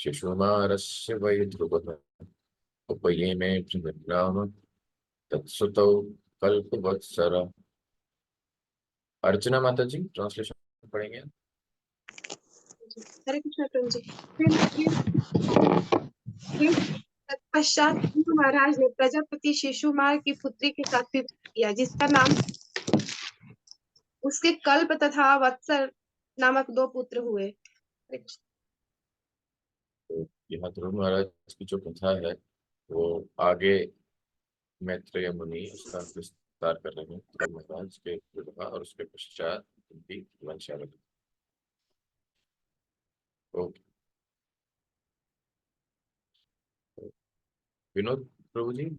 शिशुमारस्य वै ध्रुवः उपयेमे राम तत्सुतौ कल्पवत्सर। अर्चना माता जी ट्रांसलेशन पढ़ेंगे। हरे कृष्ण प्रभु जी। तत्पश्चात ध्रुव महाराज ने प्रजापति शिशुमार की पुत्री के साथ विवाह किया, जिसका नाम उसके कल्प तथा वत्सर नामक दो पुत्र हुए। तो यहाँ ध्रुव महाराज की जो कथा है वो आगे मैत्रेय मुनि उसका विस्तार कर रहे हैं। ध्रुव महाराज के विवाह और उसके पश्चात उनकी वंशावली। ओके, विनोद प्रभु जी हरे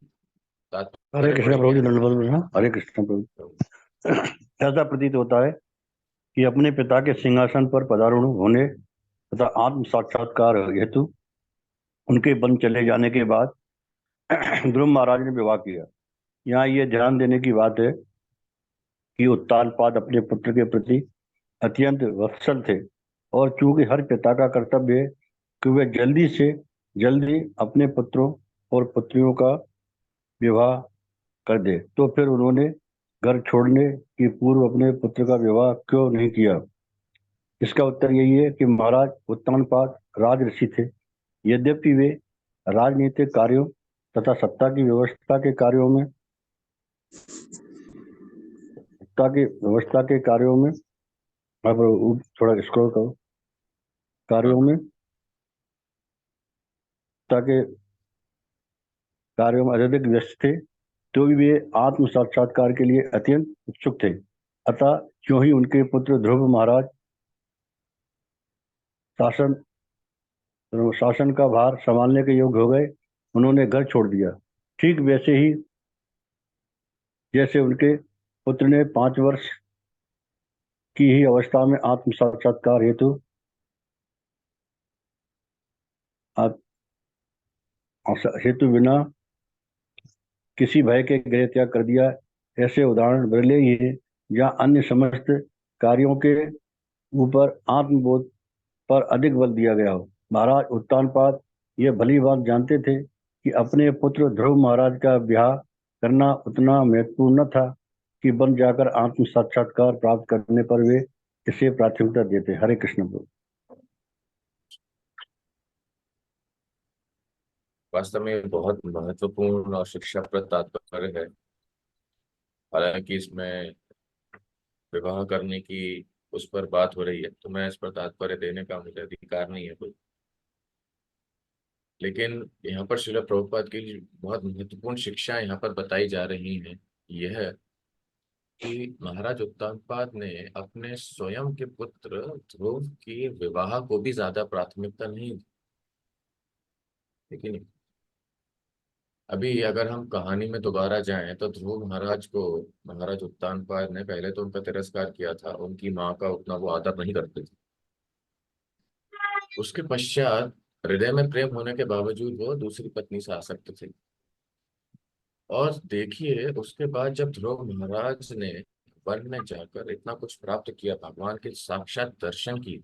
तात्पर्य कृष्ण प्रभु पढ़ेंगे। जी, दंडवत प्रणाम। हरे कृष्ण प्रभु। ऐसा प्रतीत होता है कि अपने पिता के सिंहासन पर पधारूढ़ होने तथा आत्म साक्षात्कार हेतु उनके वन चले जाने के बाद ध्रुव महाराज ने विवाह किया। यहाँ ये ध्यान देने की बात है कि उत्तानपाद अपने पुत्र के प्रति अत्यंत वत्सल थे, और चूंकि हर पिता का कर्तव्य है कि वे जल्दी से जल्दी अपने पुत्रों और पुत्रियों का विवाह कर दे, तो फिर उन्होंने घर छोड़ने की पूर्व अपने पुत्र का विवाह क्यों नहीं किया? इसका उत्तर यही है कि महाराज उत्तानपाद राजऋषि थे। यद्यपि वे राजनीतिक कार्यों तथा सत्ता की व्यवस्था के कार्यों में आप थोड़ा स्क्रॉल करो, कार्यों में ताकि कार्यों में अत्यधिक व्यस्त थे, तो भी वे आत्म साक्षात्कार के लिए अत्यंत उत्सुक थे। अतः क्यों ही उनके पुत्र ध्रुव महाराज शासन शासन का भार संभालने के योग्य हो गए, उन्होंने घर छोड़ दिया। ठीक वैसे ही जैसे उनके पुत्र ने 5 वर्ष की ही अवस्था में आत्म साक्षात्कार हेतु बिना किसी भय के गृह त्याग कर दिया। ऐसे उदाहरण बिरले ही हैं जहाँ अन्य समस्त कार्यों के ऊपर आत्मबोध पर अधिक बल दिया गया हो। महाराज उत्तानपाद यह भली बात जानते थे कि अपने पुत्र ध्रुव महाराज का ब्याह करना उतना महत्वपूर्ण न था कि बन जाकर आत्म साक्षात्कार प्राप्त करने पर वे इसे प्राथमिकता देते। हरे कृष्ण प्रभु। वास्तव में बहुत महत्वपूर्ण और शिक्षाप्रद तात्पर्य है। हालांकि इसमें विवाह करने की उस पर बात हो रही है, तो मैं इस पर तात्पर्य देने का मुझे अधिकार नहीं है कोई। लेकिन यहाँ पर श्रील प्रभुपाद की बहुत महत्वपूर्ण शिक्षा यहाँ पर बताई जा रही है, यह कि महाराज उत्तानपाद ने अपने स्वयं के पुत्र ध्रुव के विवाह को भी ज्यादा प्राथमिकता नहीं दी। लेकिन अभी अगर हम कहानी में दोबारा जाएं तो ध्रुव महाराज को महाराज उत्तानपाद ने पहले तो उनका तिरस्कार किया था, उनकी माँ का उतना वो आदर नहीं करते थे। उसके पश्चात हृदय में प्रेम होने के बावजूद वो दूसरी पत्नी से आसक्त थे। और देखिए उसके बाद जब ध्रुव महाराज ने वन में जाकर इतना कुछ प्राप्त किया, भगवान के साक्षात दर्शन किए,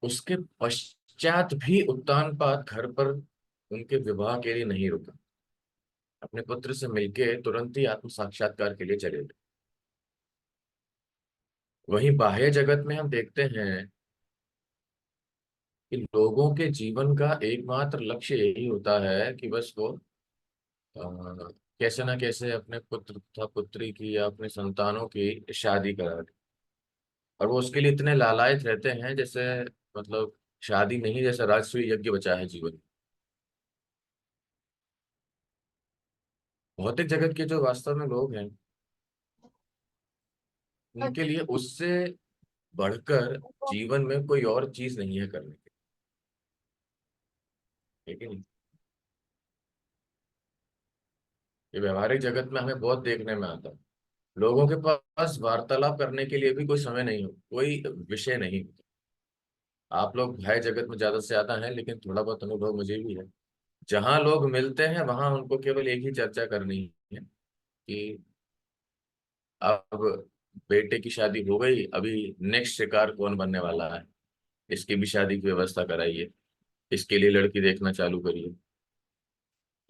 उसके पश्चात भी उत्तानपाद घर पर उनके विवाह के लिए नहीं रुका। अपने पुत्र से मिलके तुरंत ही आत्म साक्षात्कार के लिए चले गए। वहीं बाह्य जगत में हम देखते हैं कि लोगों के जीवन का एकमात्र लक्ष्य यही होता है कि बस वो अ, कैसे ना कैसे अपने पुत्र तथा पुत्री की या अपने संतानों की शादी करा दे। और वो उसके लिए इतने लालायित रहते हैं जैसे मतलब शादी नहीं, जैसे राजसूय यज्ञ बचा है जीवन में। भौतिक जगत के जो वास्तव में लोग हैं, उनके लिए उससे बढ़कर जीवन में कोई और चीज नहीं है करने की, ठीक है नहीं। ये व्यवहारिक जगत में हमें बहुत देखने में आता है। लोगों के पास वार्तालाप करने के लिए भी कोई समय नहीं हो, कोई विषय नहीं। आप लोग भय जगत में ज्यादा से ज्यादा हैं, लेकिन थोड़ा बहुत अनुभव मुझे भी है। जहां लोग मिलते हैं वहां उनको केवल एक ही चर्चा करनी है कि अब बेटे की शादी हो गई, अभी नेक्स्ट शिकार कौन बनने वाला है, इसकी भी शादी की व्यवस्था कराइए। इसके लिए लड़की देखना चालू करिए,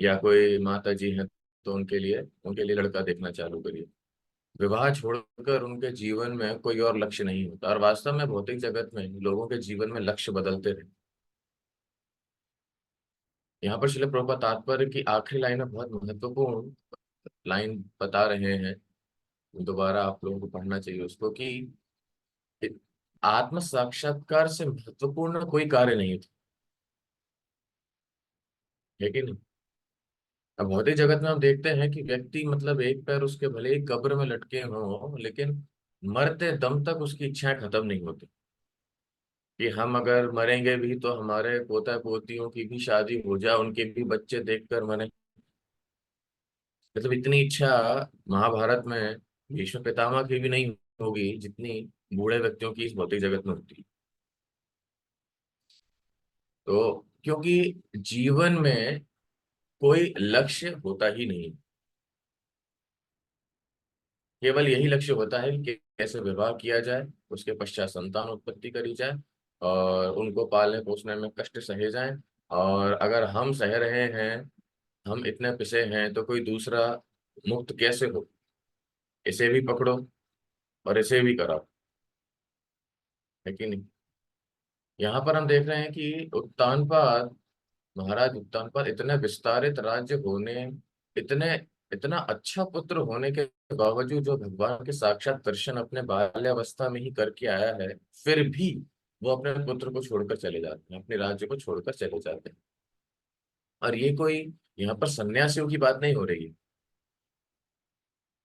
या कोई माता जी हैं तो उनके लिए लड़का देखना चालू करिए। विवाह छोड़कर उनके जीवन में कोई और लक्ष्य नहीं होता, और वास्तव में भौतिक जगत में लोगों के जीवन में लक्ष्य बदलते रहे। यहाँ पर श्रील प्रभुपाद तात्पर्य की आखिरी लाइन में बहुत महत्वपूर्ण लाइन बता रहे हैं, दोबारा आप लोगों को पढ़ना चाहिए उसको, कि आत्म साक्षात्कार से महत्वपूर्ण कोई कार्य नहीं था, है कि नहीं। अब भौतिक जगत में हम देखते हैं कि व्यक्ति, मतलब एक पैर उसके भले ही कब्र में लटके हों, लेकिन मरते दम तक उसकी इच्छाएं खत्म नहीं होती, कि हम अगर मरेंगे भी तो हमारे पोता पोतियों की भी शादी हो जाए, उनके भी बच्चे देखकर मरे। मतलब इतनी इच्छा महाभारत में भीष्म पितामह की भी नहीं होगी जितनी बूढ़े व्यक्तियों की इस भौतिक जगत में होती है। तो क्योंकि जीवन में कोई लक्ष्य होता ही नहीं, केवल यही लक्ष्य होता है कि कैसे विवाह किया जाए, उसके पश्चात संतान उत्पत्ति करी जाए, और उनको पालने पोसने में कष्ट सहे जाएं। और अगर हम सह रहे हैं, हम इतने पिसे हैं, तो कोई दूसरा मुक्त कैसे हो, इसे भी पकड़ो और इसे भी कराओ, है कि नहीं। यहाँ पर हम देख रहे हैं कि उत्तानपाद, महाराज उत्तानपाद इतने विस्तारित राज्य होने, इतने इतना अच्छा पुत्र होने के बावजूद, जो भगवान के साक्षात दर्शन अपने बाल्यावस्था में ही करके आया है, फिर भी वो अपने पुत्र को छोड़कर चले जाते हैं, अपने राज्य को छोड़कर चले जाते हैं। और ये कोई यहाँ पर सन्यासियों की बात नहीं हो रही है,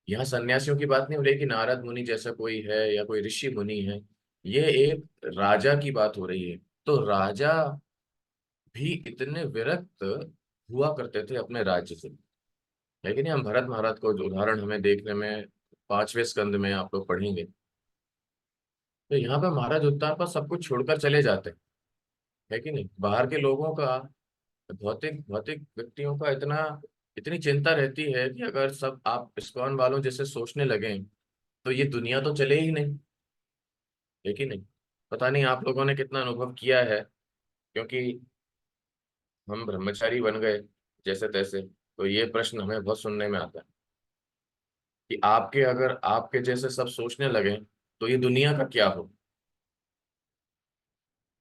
यहाँ सन्यासियों की बात नहीं हो रही कि नारद मुनि जैसा कोई है या कोई ऋषि मुनि है, ये एक राजा की बात हो रही है। तो राजा भी इतने विरक्त हुआ करते थे अपने राज्य से, लेकिन हम भरत महाराज को जो उदाहरण हमें देखने में 5वें स्कंद में आप लोग पढ़ेंगे, तो यहाँ पे महाराज उत्तान पर सब कुछ छोड़कर चले जाते हैं, है कि नहीं। बाहर के लोगों का, भौतिक भौतिक व्यक्तियों का इतनी चिंता रहती है कि अगर सब आप इस्कॉन वालों जैसे सोचने लगे तो ये दुनिया तो चले ही नहीं, है कि नहीं। पता नहीं आप लोगों ने कितना अनुभव किया है, क्योंकि हम ब्रह्मचारी बन गए जैसे तैसे, तो ये प्रश्न हमें बहुत सुनने में आता है कि अगर आपके जैसे सब सोचने लगे तो ये दुनिया का क्या हो।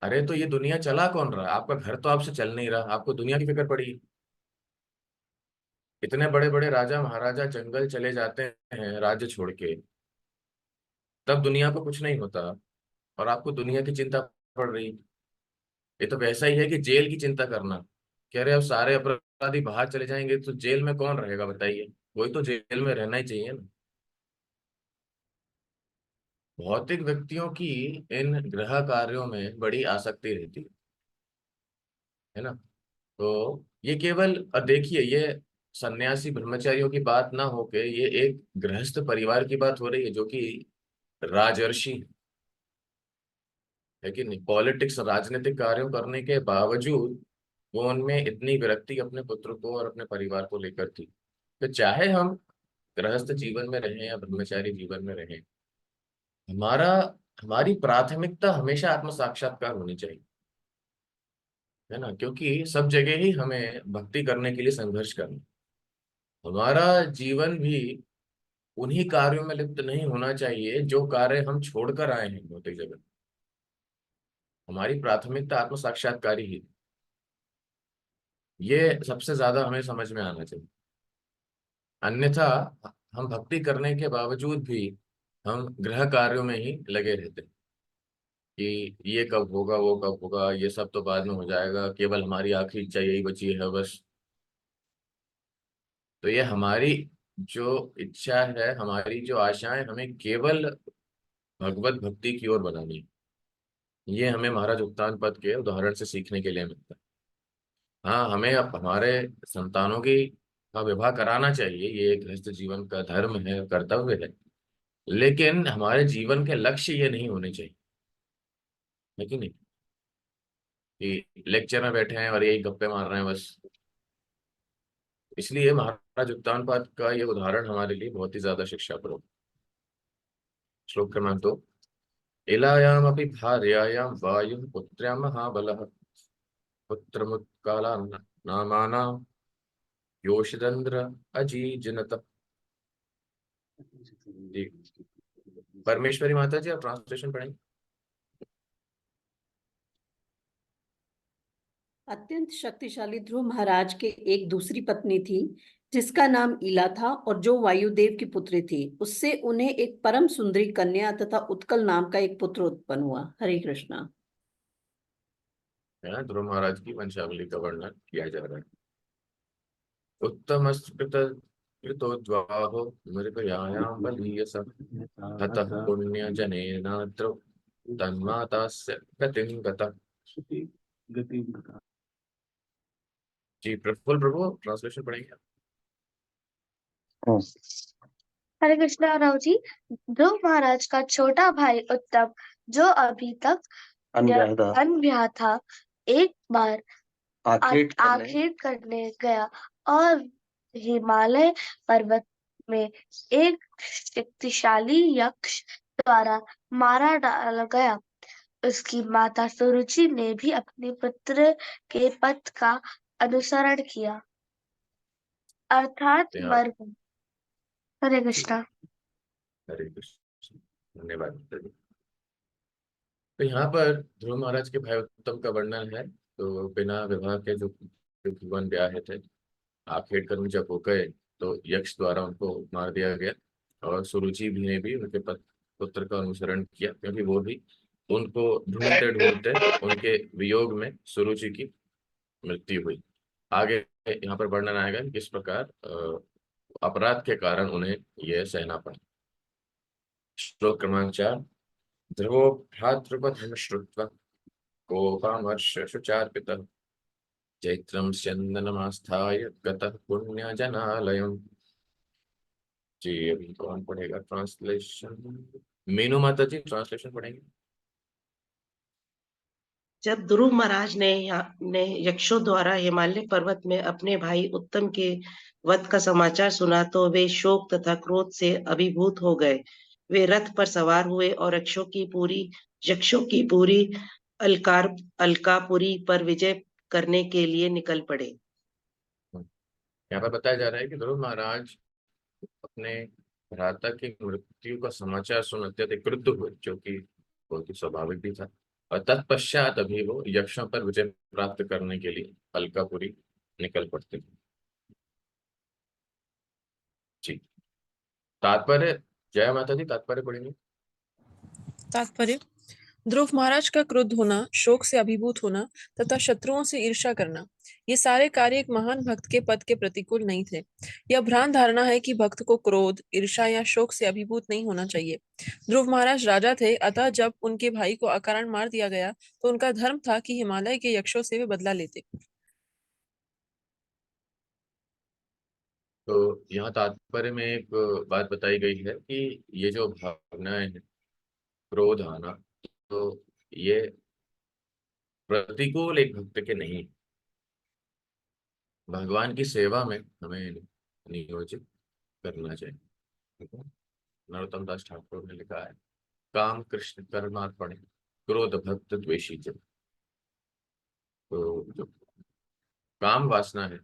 अरे तो ये दुनिया चला कौन रहा है, आपका घर तो आपसे चल नहीं रहा, आपको दुनिया की फिक्र पड़ी। इतने बड़े बड़े राजा महाराजा जंगल चले जाते हैं राज्य छोड़ के, तब दुनिया को कुछ नहीं होता, और आपको दुनिया की चिंता पड़ रही। ये तो वैसा ही है कि जेल की चिंता करना, कह रहे अब सारे अपराधी बाहर चले जाएंगे तो जेल में कौन रहेगा बताइए, कोई तो जेल में रहना ही चाहिए ना। भौतिक व्यक्तियों की इन गृह कार्यों में बड़ी आसक्ति रहती है ना। तो ये केवल, और देखिए ये सन्यासी ब्रह्मचारियों की बात ना होके ये एक गृहस्थ परिवार की बात हो रही है, जो कि राजर्षि है कि नहीं। पॉलिटिक्स, राजनीतिक कार्यों करने के बावजूद वो उनमें इतनी विरक्ति अपने पुत्र को और अपने परिवार को लेकर थी। तो चाहे हम गृहस्थ जीवन में रहें या ब्रह्मचारी जीवन में रहें, हमारा हमारी प्राथमिकता हमेशा आत्म साक्षात्कार होनी चाहिए, है ना। क्योंकि सब जगह ही हमें भक्ति करने के लिए संघर्ष करना, हमारा जीवन भी उन्हीं कार्यों में लिप्त नहीं होना चाहिए जो कार्य हम छोड़कर आए हैं भौतिक जगत। हमारी प्राथमिकता आत्म साक्षात्कार ही है। ये सबसे ज्यादा हमें समझ में आना चाहिए। अन्यथा हम भक्ति करने के बावजूद भी हम गृह कार्यों में ही लगे रहते हैं, कि ये कब होगा, वो कब होगा, ये सब तो बाद में हो जाएगा, केवल हमारी आखिरी इच्छा यही बची है बस। तो ये हमारी जो इच्छा है, हमारी जो आशाएं, हमें केवल भगवत भक्ति की ओर बनानी है। ये हमें महाराज उत्तान पद के उदाहरण से सीखने के लिए मिलता है। हाँ, हमें अब हमारे संतानों की का विवाह कराना चाहिए, ये एक गृहस्थ जीवन का धर्म है, कर्तव्य है, लेकिन हमारे जीवन के लक्ष्य ये नहीं होने चाहिए, है कि नहीं, कि लेक्चर में बैठे हैं और यही गप्पे मार रहे हैं बस। इसलिए महाराज उत्तानपाद का ये उदाहरण हमारे लिए बहुत ही ज्यादा शिक्षाप्रद। श्लोक क्रमांक 2। इलायामपि भार्यायां वायुः पुत्र्यां महाबलः पुत्रमुत्काला नामाना योषिदंद्र अजीजनत। जी, परमेश्वरी माता जी, आप ट्रांसलेशन पढ़ेंगे। अत्यंत शक्तिशाली ध्रुव महाराज के एक दूसरी पत्नी थी जिसका नाम इला था, और जो वायुदेव की पुत्री थी। उससे उन्हें एक परम सुंदरी कन्या तथा उत्कल नाम का एक पुत्र उत्पन्न हुआ। हरे कृष्णा। यहाँ ध्रुव महाराज की वंशावली का वर्णन किया जा रहा है। उत्तमस्कृतोद्वाहो मृगयायां बलीयस हतः पुण्यजनेनात्र तन्मातास्य गतिं गता। जी प्रफुल्ल प्रभु, ट्रांसलेशन पढ़ेंगे। हरे कृष्णा राव जी। ध्रुव महाराज का छोटा भाई उत्तम, जो अभी तक अनब्याह था, एक बार आखेट करने गया और हिमालय पर्वत में एक शक्तिशाली यक्ष द्वारा मारा डाला गया। उसकी माता सुरुचि ने भी अपने पुत्र के पथ का अनुसरण किया, अर्थात मर गई। हरे कृष्णा। हरे कृष्ण, धन्यवाद पिताजी। तो यहाँ पर ध्रुव महाराज के भाई उत्तम का वर्णन है। तो बिना विवाह के जो भगवान ब्याह थे, आखेट कर्म जब हो गए तो यक्ष द्वारा उनको मार दिया गया। और सुरुचि भी ने भी उनके पुत्र का अनुसरण किया, क्योंकि वो भी उनको ढूंढते ढूंढते उनके वियोग में सुरुचि की मृत्यु हुई। आगे यहाँ पर वर्णन आएगा कि किस प्रकार अपराध के कारण उन्हें यह सहना पड़ा। श्लोक क्रमांक 4। ध्रुवो भ्रातृवधं श्रुत्वा कोपामर्शशुचार्पितः चैत्रं स्यन्दनमास्थाय गतः पुण्यजनालयम्। जी अभी कौन पढ़ेगा ट्रांसलेशन? मीनू माता जी ट्रांसलेशन पढ़ेंगे। जब ध्रुव महाराज ने यक्षों द्वारा हिमालय पर्वत में अपने भाई उत्तम के वध का समाचार सुना तो वे शोक तथा क्रोध से अभिभूत हो गए। वे रथ पर सवार हुए और यक्षों की पूरी अलकापुरी पर विजय करने के लिए निकल पड़े। यहाँ पर बताया जा रहा है कि ध्रुव महाराज अपने भ्राता की मृत्यु का समाचार सुन अत्यधिक क्रुद्ध हुए, जो कि बहुत ही स्वाभाविक भी था। और तत्पश्चात अभी वो यक्षों पर विजय प्राप्त करने के लिए अलकापुरी निकल पड़ते थे। जी तात्पर्य, जय माता दी, तात्पर्य पढ़ेंगे। तात्पर्य, ध्रुव महाराज का क्रुद्ध होना, शोक से अभिभूत होना तथा शत्रुओं से ईर्ष्या करना, ये सारे कार्य एक महान भक्त के पद के प्रतिकूल नहीं थे। यह भ्रांत धारणा है कि भक्त को क्रोध, ईर्ष्या या शोक से अभिभूत नहीं होना चाहिए। ध्रुव महाराज राजा थे, अतः जब उनके भाई को अकारण मार दिया गया तो उनका धर्म था कि हिमालय के यक्षों से वे बदला लेते। तो यहाँ तात्पर्य में एक बात बताई गई है कि ये जो भावनाएं हैं, क्रोध आना, तो ये प्रतिकूल एक भक्त के नहीं, भगवान की सेवा में हमें नियोजित करना चाहिए। ठीक है? नरोत्तम दास ठाकुर ने लिखा है, काम कृष्ण कर्मार्पण क्रोध भक्त द्वेषी जन। तो जो काम वासना है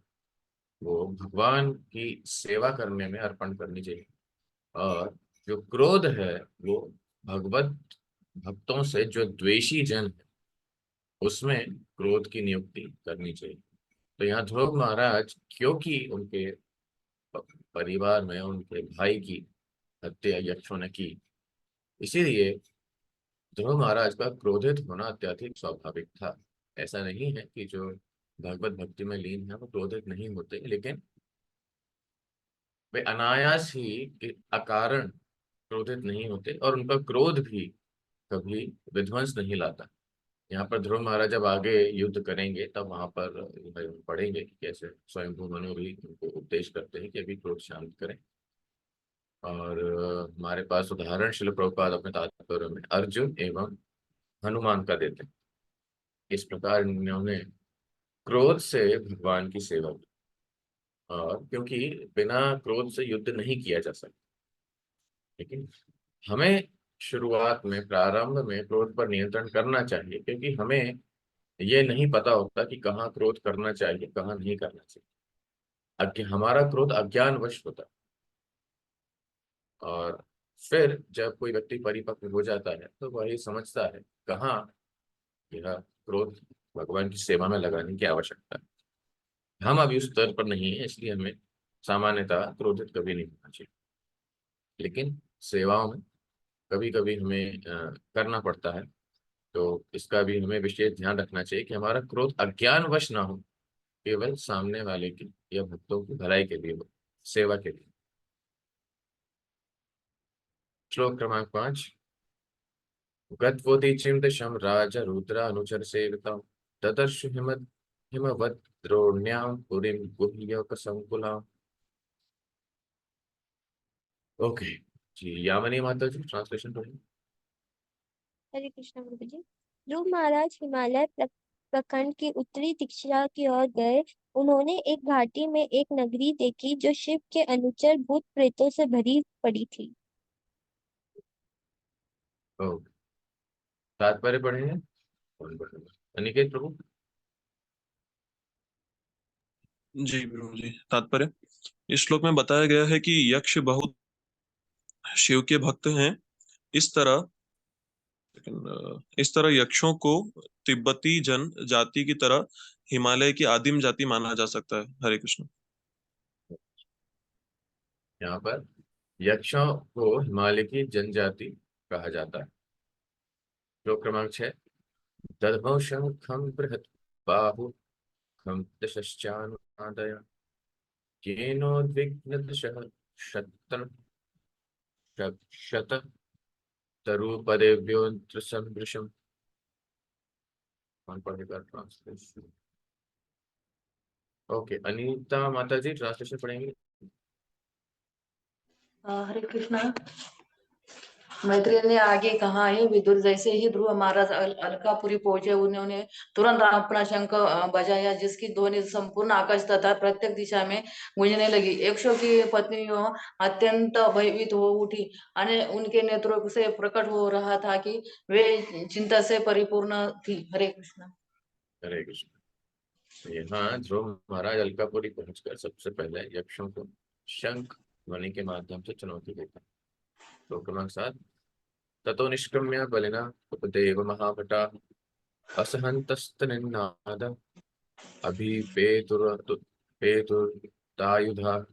वो भगवान की सेवा करने में अर्पण करनी चाहिए, और जो क्रोध है वो भगवत भक्तों से जो द्वेषी जन है उसमें क्रोध की नियुक्ति करनी चाहिए। तो यहाँ ध्रुव महाराज, क्योंकि उनके परिवार में उनके भाई की हत्या यक्षों ने की, इसीलिए ध्रुव महाराज का क्रोधित होना अत्यधिक स्वाभाविक था। ऐसा नहीं है कि जो भगवत भक्ति में लीन है वो क्रोधित नहीं होते, लेकिन वे अनायास ही अकारण क्रोधित नहीं होते, और उनका क्रोध भी कभी विध्वंस नहीं लाता। यहाँ पर ध्रुव महाराज जब आगे युद्ध करेंगे तब वहां पर पढ़ेंगे कि कैसे स्वयंभू मनु भी उनको उपदेश करते हैं कि अभी क्रोध शांत करें। और हमारे पास उदाहरण शिल प्रभुपाद अपने तात्पर्य में अर्जुन एवं हनुमान का देते हैं। इस प्रकार इन्होंने क्रोध से भगवान की सेवा की, और क्योंकि बिना क्रोध से युद्ध नहीं किया जा सकता, लेकिन हमें शुरुआत में, प्रारंभ में क्रोध पर नियंत्रण करना चाहिए, क्योंकि हमें ये नहीं पता होता कि कहाँ क्रोध करना चाहिए, कहाँ नहीं करना चाहिए। हमारा क्रोध अज्ञानवश होता है। और फिर जब कोई व्यक्ति परिपक्व हो जाता है तो वही समझता है कहाँ यह क्रोध भगवान की सेवा में लगाने की आवश्यकता है। हम अभी उस स्तर पर नहीं है, इसलिए हमें सामान्यतः क्रोधित कभी नहीं होना चाहिए। लेकिन सेवाओं में कभी कभी हमें करना पड़ता है, तो इसका भी हमें विशेष ध्यान रखना चाहिए कि हमारा क्रोध अज्ञानवश ना हो, केवल सामने वाले की या भक्तों की भलाई के लिए हो, सेवा के लिए। श्लोक क्रमांक 5। गत्वोदीचिं दशम राजा रुद्रा अनुचर सेविता तदर्शु हिमवत् द्रोण्यां पुरीं गुह्यक संकुलाम्। ओके जी, यामिनी माता जी ट्रांसलेशन पढ़िए। हरे कृष्णा प्रभु जी। ध्रुव महाराज हिमालय प्रखंड की उत्तरी दिशा की ओर गए। उन्होंने एक घाटी में एक नगरी देखी जो शिव के अनुचर भूत प्रेतों से भरी पड़ी थी। ओके, तात्पर्य पढ़ेंगे। कौन पढ़ेगा? अनिकेत प्रभु। जी प्रभु जी, तात्पर्य। इस श्लोक में बताया गया है कि यक्ष बहुत शिव के भक्त हैं। इस तरह यक्षों को तिब्बती जन जाति की तरह हिमालय की आदिम जाति माना जा सकता है। हरे कृष्ण। यहाँ पर यक्षों को हिमालय की जनजाति कहा जाता है। श्लोक क्रमांक 6। दधौ शंखं बृहत् बाहु खं दशश्चानुपादय केनोद्विग्नदशः शतं शत तरुपदेव्योऽन्तसंदृशम्। कौन पढ़ेगा ट्रांसलेशन? ओके, अनीता माता जी ट्रांसलेशन पढ़ेंगे। हरे कृष्णा। मैत्रेय ने आगे कहा है, विदुर जैसे ही ध्रुव महाराज अलकापुरी पहुंचे, उन्होंने तुरंत अपना शंख बजाया, जिसकी ध्वनि संपूर्ण आकाश तथा प्रत्येक दिशा में गूंजने लगी। यक्षों की पत्नियों अत्यंत भयभीत हो उठी और उनके नेत्रों से प्रकट हो रहा था कि वे चिंता से परिपूर्ण थी। हरे कृष्ण। हरे कृष्ण। यहाँ ध्रुव महाराज अलकापुरी पहुंचकर सबसे पहले यक्षों को शंख ध्वनि के माध्यम से चुनौती देता। श्लोक क्रमांक 7। ततो निष्क्रम्य बलिना उपदेव महाभटा असहन्तस्तनिन्नाद अभिपेतुर्तायुधा।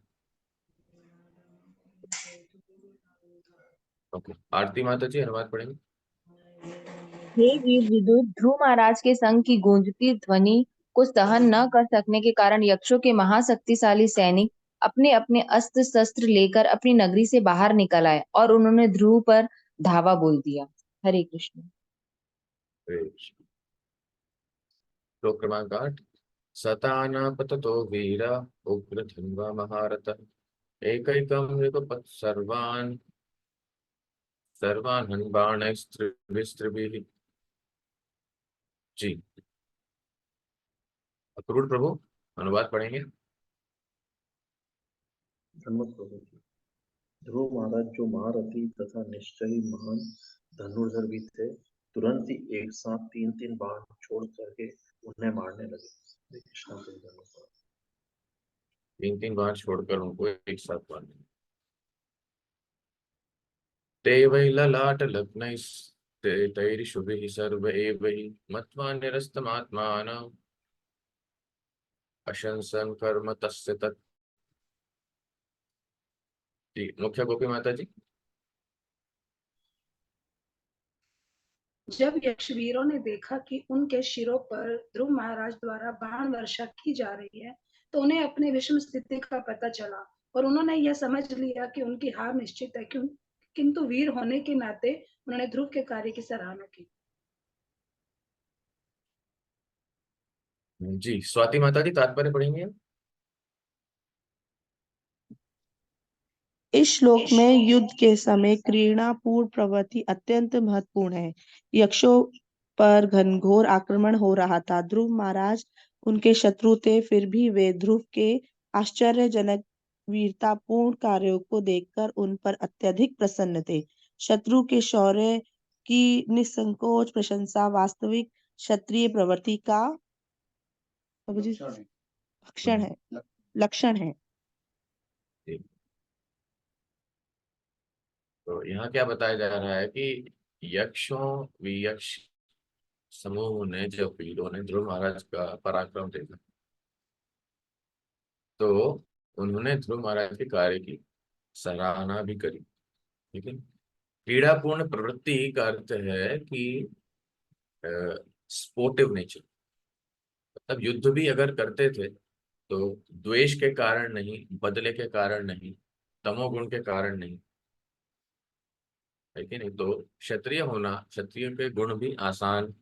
ओके, आरती माता जी अनुवाद पढ़ेंगे। हे वीर विदुर, ध्रुव महाराज के संग की गूंजती ध्वनि को सहन न कर सकने के कारण यक्षों के महाशक्तिशाली सैनिक अपने अपने अस्त्र शस्त्र लेकर अपनी नगरी से बाहर निकल आए और उन्होंने ध्रुव पर धावा बोल दिया। हरे कृष्ण। श्लोक क्रमांक 8। सतानापततो वीरा उग्रधन्वा महारथः एकैकं युगपत् सर्वान् हन्बाणैस्त्रिभिः। जी, अक्रूर प्रभु अनुवाद पढ़ेंगे। ध्रुव महाराज जो महारथी तथा निश्चयी महान धनुर्धर भी थे, तुरंत ही एक साथ 3-3 बाण छोड़ करके उन्हें मारने लगे। कृष्ण। 3-3 बार छोड़कर उनको एक साथ मारने। ते वै ललाट लग्नैस्तैरिषुभिः सर्व एवैः मत्वा निरस्तमात्मानम् अशंसन कर्म तस्य तत्। जी, मुख्य गोपी माता जी। जब यक्षवीरों ने देखा कि उनके शिरों पर ध्रुव महाराज द्वारा बाण वर्षा की जा रही है, तो उन्हें अपनी विषम स्थिति का पता चला और उन्होंने यह समझ लिया कि उनकी हार निश्चित है। किंतु वीर होने के नाते उन्होंने ध्रुव के कार्य की सराहना की। जी, स्वाति माता जी तात्पर्य पढ़ेंगे। इस श्लोक में युद्ध के समय क्रीड़ापूर्ण प्रवृत्ति अत्यंत महत्वपूर्ण है। यक्षों पर घनघोर आक्रमण हो रहा था। ध्रुव महाराज उनके शत्रु थे, फिर भी वे ध्रुव के आश्चर्यजनक वीरतापूर्ण कार्यों को देखकर उन पर अत्यधिक प्रसन्न थे। शत्रु के शौर्य की निसंकोच प्रशंसा वास्तविक क्षत्रिय प्रवृत्ति का लक्षण है। तो यहाँ क्या बताया जा रहा है कि यक्षों वियक्ष समूह ने, जब वीरों ने ध्रुव महाराज का पराक्रम देखा तो उन्होंने ध्रुव महाराज के कार्य की सराहना भी करी। ठीक है। क्रीड़ापूर्ण प्रवृत्ति का अर्थ है कि स्पोर्टिव नेचर, मतलब युद्ध भी अगर करते थे तो द्वेष के कारण नहीं, बदले के कारण नहीं, तमोगुण के कारण नहीं, है कि नहीं। तो क्षत्रिय होना, क्षत्रिय के गुण भी आसान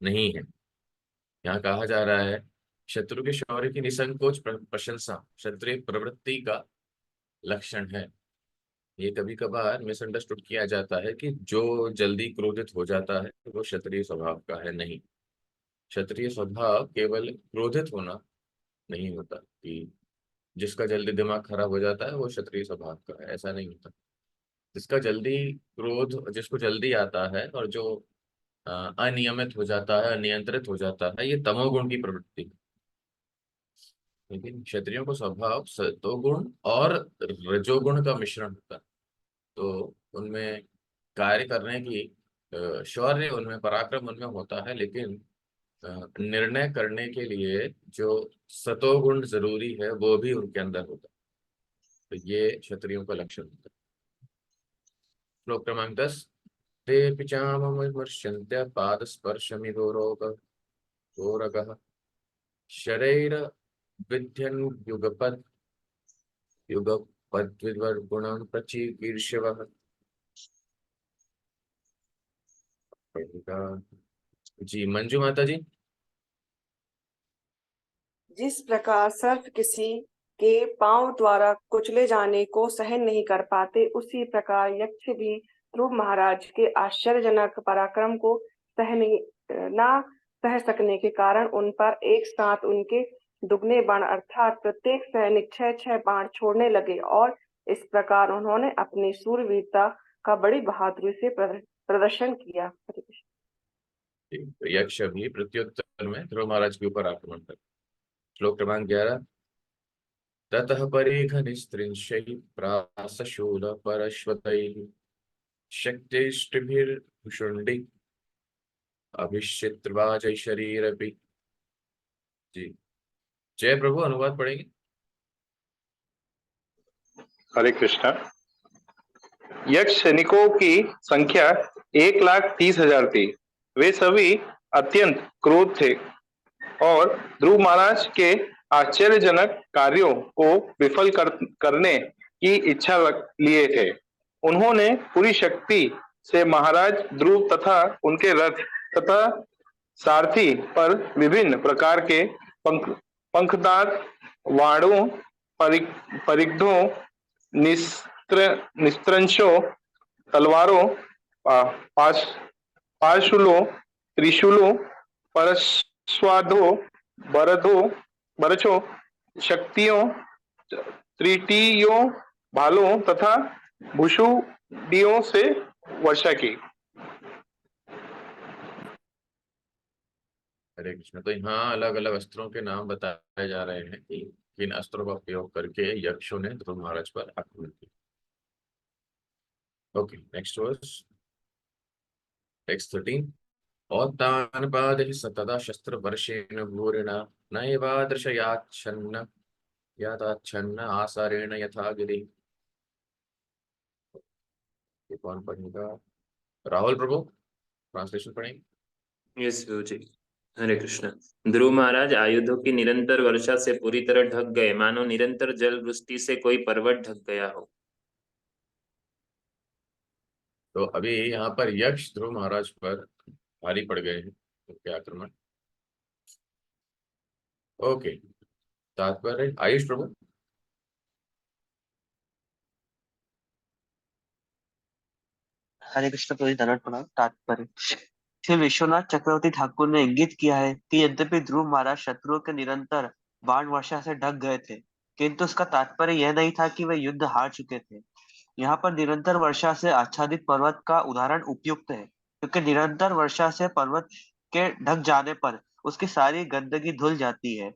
नहीं है। यहाँ कहा जा रहा है शत्रु के शौर्य की निसंकोच प्रशंसा क्षत्रिय प्रवृत्ति का लक्षण है। ये कभी कभार मिसअंडरस्टूड किया जाता है कि जो जल्दी क्रोधित हो जाता है वो क्षत्रिय स्वभाव का है। नहीं, क्षत्रिय स्वभाव केवल क्रोधित होना नहीं होता कि जिसका जल्दी दिमाग खराब हो जाता है वो क्षत्रिय स्वभाव का है, ऐसा नहीं होता। जिसका जल्दी क्रोध, जिसको जल्दी आता है और जो अनियमित हो जाता है, अनियंत्रित हो जाता है, ये तमोगुण की प्रवृत्ति है। लेकिन क्षत्रियों को स्वभाव सतोगुण और रजोगुण का मिश्रण होता है। तो उनमें कार्य करने की शौर्य, उनमें पराक्रम उनमें होता है, लेकिन निर्णय करने के लिए जो सतोगुण जरूरी है वो भी उनके अंदर होता है। तो ये क्षत्रियों का लक्षण होता है। श्लोक क्रमांक 10। ते पिचामर्ष्यन्त्य पादस्पर्शमिगोरोगः शरैर विध्यन् युगपद्विद्वर्गुणं प्रचिकीर्षवः। जी मंजू माता जी। जिस प्रकार सर्प किसी के पांव द्वारा कुचले जाने को सहन नहीं कर पाते, उसी प्रकार यक्ष भी ध्रुव महाराज के आश्चर्यजनक पराक्रम को ना सह सकने के कारण उन पर एक साथ उनके दुगने बाण अर्थात प्रत्येक सैनिक 6-6 बाण छोड़ने लगे, और इस प्रकार उन्होंने अपनी सूरवीरता का बड़ी बहादुरी से प्रदर्शन किया। यक्ष भी प्रत्युत्तर में ध्रुव महाराज के ऊपर आक्रमण कर। श्लोक क्रमांक 11। ततः परेघ निस्त्रिंशैः प्रासशूल परश्वतैः शक्तिष्टिभिर्भुषुण्डि अभिषित्रवाजै शरीरपि। जी जय प्रभु, अनुवाद पढ़ेंगे। हरे कृष्णा। यक्ष सैनिकों की संख्या 1,30,000 थी। वे सभी अत्यंत क्रोध थे और ध्रुव महाराज के आश्चर्यजनक कार्यों को विफल करने की इच्छा लिए थे। उन्होंने पूरी शक्ति से महाराज ध्रुव तथा उनके रथ तथा सारथी पर विभिन्न प्रकार के पंखदार वाणों, परिघों, निस्त्रंशों, तलवारों, पाशूलों, त्रिशूलों, परश्वाधों, बरछों, शक्तियों, त्रिटियों, भालों तथा भुषुडियों से वर्षा की। हरे कृष्ण। तो यहाँ अलग अलग अस्त्रों के नाम बताए जा रहे हैं कि किन अस्त्रों का प्रयोग करके यक्षों ने ध्रुव महाराज पर आक्रमण किया। Okay, next verse, text 13। औत्तान पादैः सतदा शस्त्र वर्षेण भूरिणा नैवादृशयाच्छन्न याताच्छन्न आसारेण यथा गिरि। ये कौन पढ़ेगा? राहुल प्रभु, ट्रांसलेशन पढ़ेंगे। यस जी। हरे कृष्ण। ध्रुव महाराज आयुधों की निरंतर वर्षा से पूरी तरह ढक गए, मानो निरंतर जल वृष्टि से कोई पर्वत ढक गया हो। तो अभी यहाँ पर यक्ष ध्रुव महाराज पर भारी पड़ गए हैं उनके आक्रमण। ओके, तात्पर्य आयुष प्रभु। हरे कृष्ण प्रभु, धन्यवाद प्रणाम। तात्पर्य श्री विश्वनाथ चक्रवर्ती ठाकुर ने इंगित किया है कि यद्यपि ध्रुव महाराज शत्रुओं के निरंतर बाण वर्षा से ढक गए थे, किंतु उसका तात्पर्य यह नहीं था कि वे युद्ध हार चुके थे। यहाँ पर निरंतर वर्षा से आच्छादित पर्वत का उदाहरण उपयुक्त है, क्योंकि निरंतर वर्षा से पर्वत के ढक जाने पर उसकी सारी गंदगी धुल जाती है।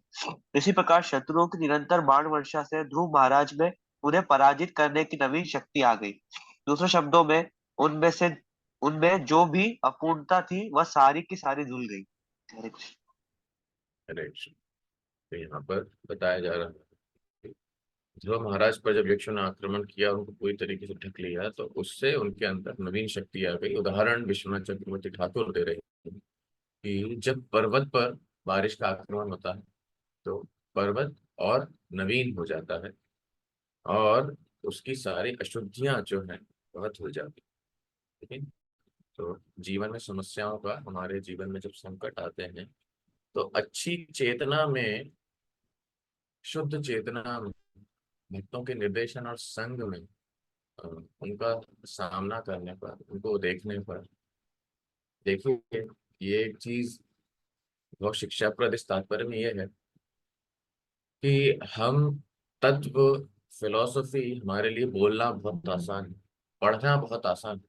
इसी प्रकार शत्रुओं की निरंतर बाण वर्षा से ध्रुव महाराज में उन्हें पराजित करने की नवीन शक्ति आ गई। दूसरे शब्दों में उनमें जो भी अपूर्णता थी वह सारी की सारी धुल गई। हरे कृष्ण। हरे कृष्ण। तो यहाँ पर बताया जा रहा है ध्रुव महाराज पर जब यक्षों ने आक्रमण किया, उनको पूरी तरीके से ढक लिया, तो उससे उनके अंदर नवीन शक्ति आ गई। उदाहरण विश्वनाथ चक्रवर्ती ठाकुर दे रहे हैं कि जब पर्वत पर बारिश का आक्रमण होता है तो पर्वत और नवीन हो जाता है और उसकी सारी अशुद्धियां जो हैं वह धुल जाती है। ठीक है? तो जीवन में समस्याओं का, हमारे जीवन में जब संकट आते हैं तो अच्छी चेतना में, शुद्ध चेतना में, भक्तों के निर्देशन और संग में उनका सामना करने पर, उनको देखने पर, देखिए ये एक चीज बहुत शिक्षाप्रद इस तात्पर्य में ये है कि हम तत्व, फिलॉसफी हमारे लिए बोलना बहुत आसान है, पढ़ना बहुत आसान है,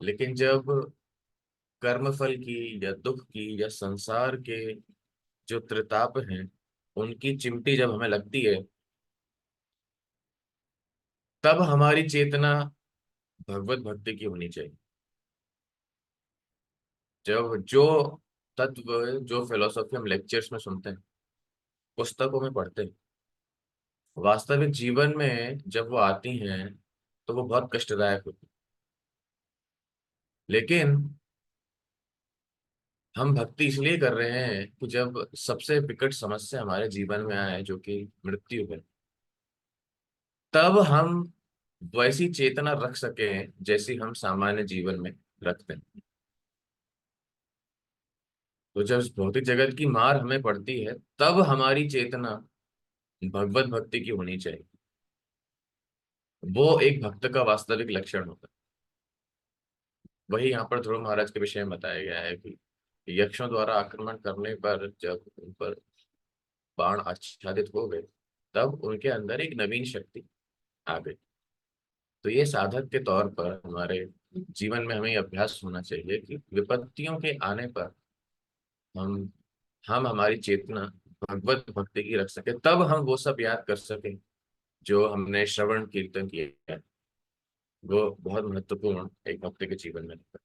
लेकिन जब कर्मफल की या दुख की या संसार के जो त्रिताप हैं उनकी चिमटी जब हमें लगती है, तब हमारी चेतना भगवत भक्ति की होनी चाहिए। जब जो तत्व, जो फिलोसॉफी हम लेक्चर्स में सुनते हैं, पुस्तकों में पढ़ते हैं, वास्तविक जीवन में जब वो आती हैं तो वो बहुत कष्टदायक होती है। लेकिन हम भक्ति इसलिए कर रहे हैं कि जब सबसे विकट समस्या हमारे जीवन में आए, जो कि मृत्यु है, तब हम वैसी चेतना रख सकें जैसी हम सामान्य जीवन में रखते हैं। तो जब भौतिक जगत की मार हमें पड़ती है तब हमारी चेतना भगवत भक्ति की होनी चाहिए। वो एक भक्त का वास्तविक लक्षण होता है। वही यहाँ पर ध्रुव महाराज के विषय में बताया गया है कि यक्षों द्वारा आक्रमण करने पर जब उन पर बाण आच्छादित हो गए तब उनके अंदर एक नवीन शक्ति आ गई। तो ये साधक के तौर पर हमारे जीवन में हमें अभ्यास होना चाहिए कि विपत्तियों के आने पर हम हमारी चेतना भगवत भक्ति की रख सके, तब हम वो सब याद कर सके जो हमने श्रवण कीर्तन किया है। वो बहुत महत्वपूर्ण एक भक्त के जीवन में रहता है।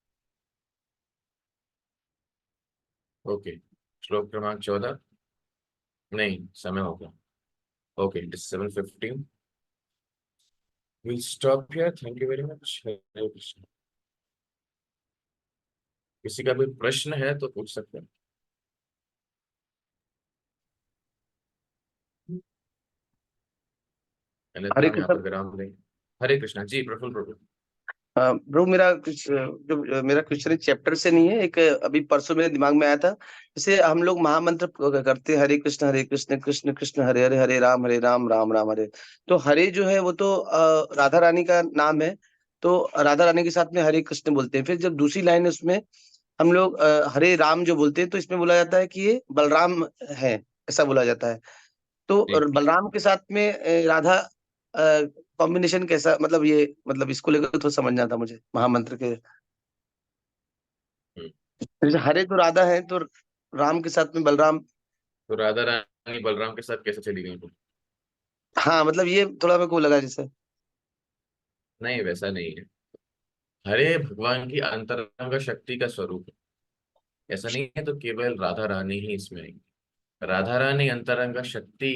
ओके, श्लोक क्रमांक 14, नहीं समय हो गया। Okay, it is 7:15। We'll stop here. Thank you very much. हरे कृष्ण। किसी का भी प्रश्न है तो पूछ सकते हैं। अन्यथा हरे हम यहाँ कृष्ण। पर विराम देंगे। हरे कृष्णा जी। प्रफुल्ल प्रभु। ब्रो, मेरा कुछ जो मेरा क्वेश्चन चैप्टर से नहीं है, एक अभी परसों मेरे दिमाग में आया था। जैसे हम लोग महामंत्र करते हैं, हरे कृष्ण कृष्ण कृष्ण हरे हरे, हरे राम राम राम हरे। तो हरे जो है वो तो राधा रानी का नाम है, तो राधा रानी के साथ में हरे कृष्ण बोलते हैं। फिर जब दूसरी लाइन है उसमें हम लोग हरे राम जो बोलते हैं, तो इसमें बोला जाता है कि ये बलराम है, ऐसा बोला जाता है। तो बलराम के साथ में राधा कॉम्बिनेशन कैसा, मतलब ये, मतलब इसको लेकर थोड़ा समझना था मुझे महामंत्र के। जैसे हरे तो राधा है, तो राम के साथ में बलराम। तो राधा रानी बलराम के साथ कैसे चली गई? हाँ, मतलब ये थोड़ा मेरे को लगा जैसे। नहीं, वैसा नहीं है। हरे भगवान की अंतरंग शक्ति का स्वरूप है। ऐसा नहीं है तो केवल राधा रानी ही इसमें आएंगी। राधा रानी अंतरंग शक्ति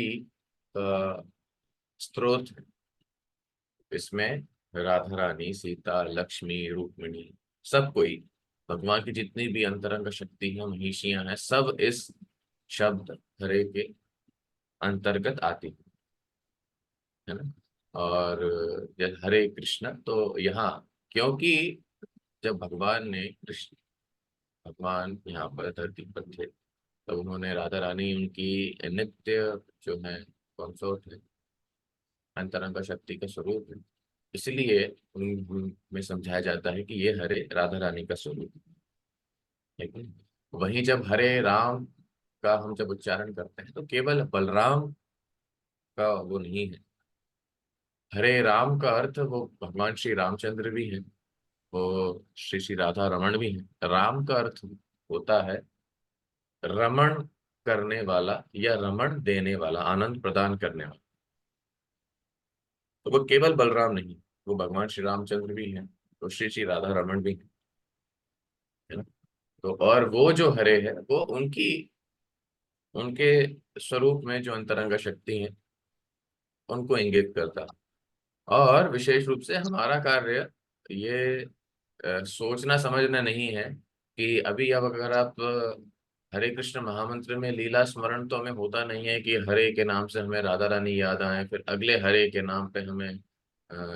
का स्रोत है। इसमें राधा रानी, सीता, लक्ष्मी, रुक्मिणी, सब कोई, भगवान की जितनी भी अंतरंग शक्ति है, महिषियां हैं, सब इस शब्द हरे के अंतर्गत आती है ना। और जब हरे कृष्ण, तो यहाँ क्योंकि जब भगवान ने कृष्ण भगवान यहाँ पर धरती पर थे तब उन्होंने राधा रानी उनकी नित्य जो है कंसोर्ट है, अंतरंग शक्ति का स्वरूप है, इसलिए उनमें समझाया जाता है कि ये हरे राधा रानी का स्वरूप है। लेकिन वहीं जब हरे राम का हम जब उच्चारण करते हैं तो केवल बलराम का वो नहीं है। हरे राम का अर्थ वो भगवान श्री रामचंद्र भी हैं, वो श्री श्री राधा रमण भी है। राम का अर्थ होता है रमण करने वाला या रमण देने वाला, आनंद प्रदान करने वाला। तो वो केवल बलराम नहीं, वो भगवान श्री रामचंद्र भी हैं, तो श्री श्री राधा रमण भी हैं, है ना। तो और वो जो हरे है वो उनकी, उनके स्वरूप में जो अंतरंग शक्ति है उनको इंगित करता है। और विशेष रूप से हमारा कार्य ये सोचना समझना नहीं है कि अभी अब अगर आप हरे कृष्ण महामंत्र में लीला स्मरण तो हमें होता नहीं है कि हरे के नाम से हमें राधा रानी याद आए, फिर अगले हरे के नाम पे हमें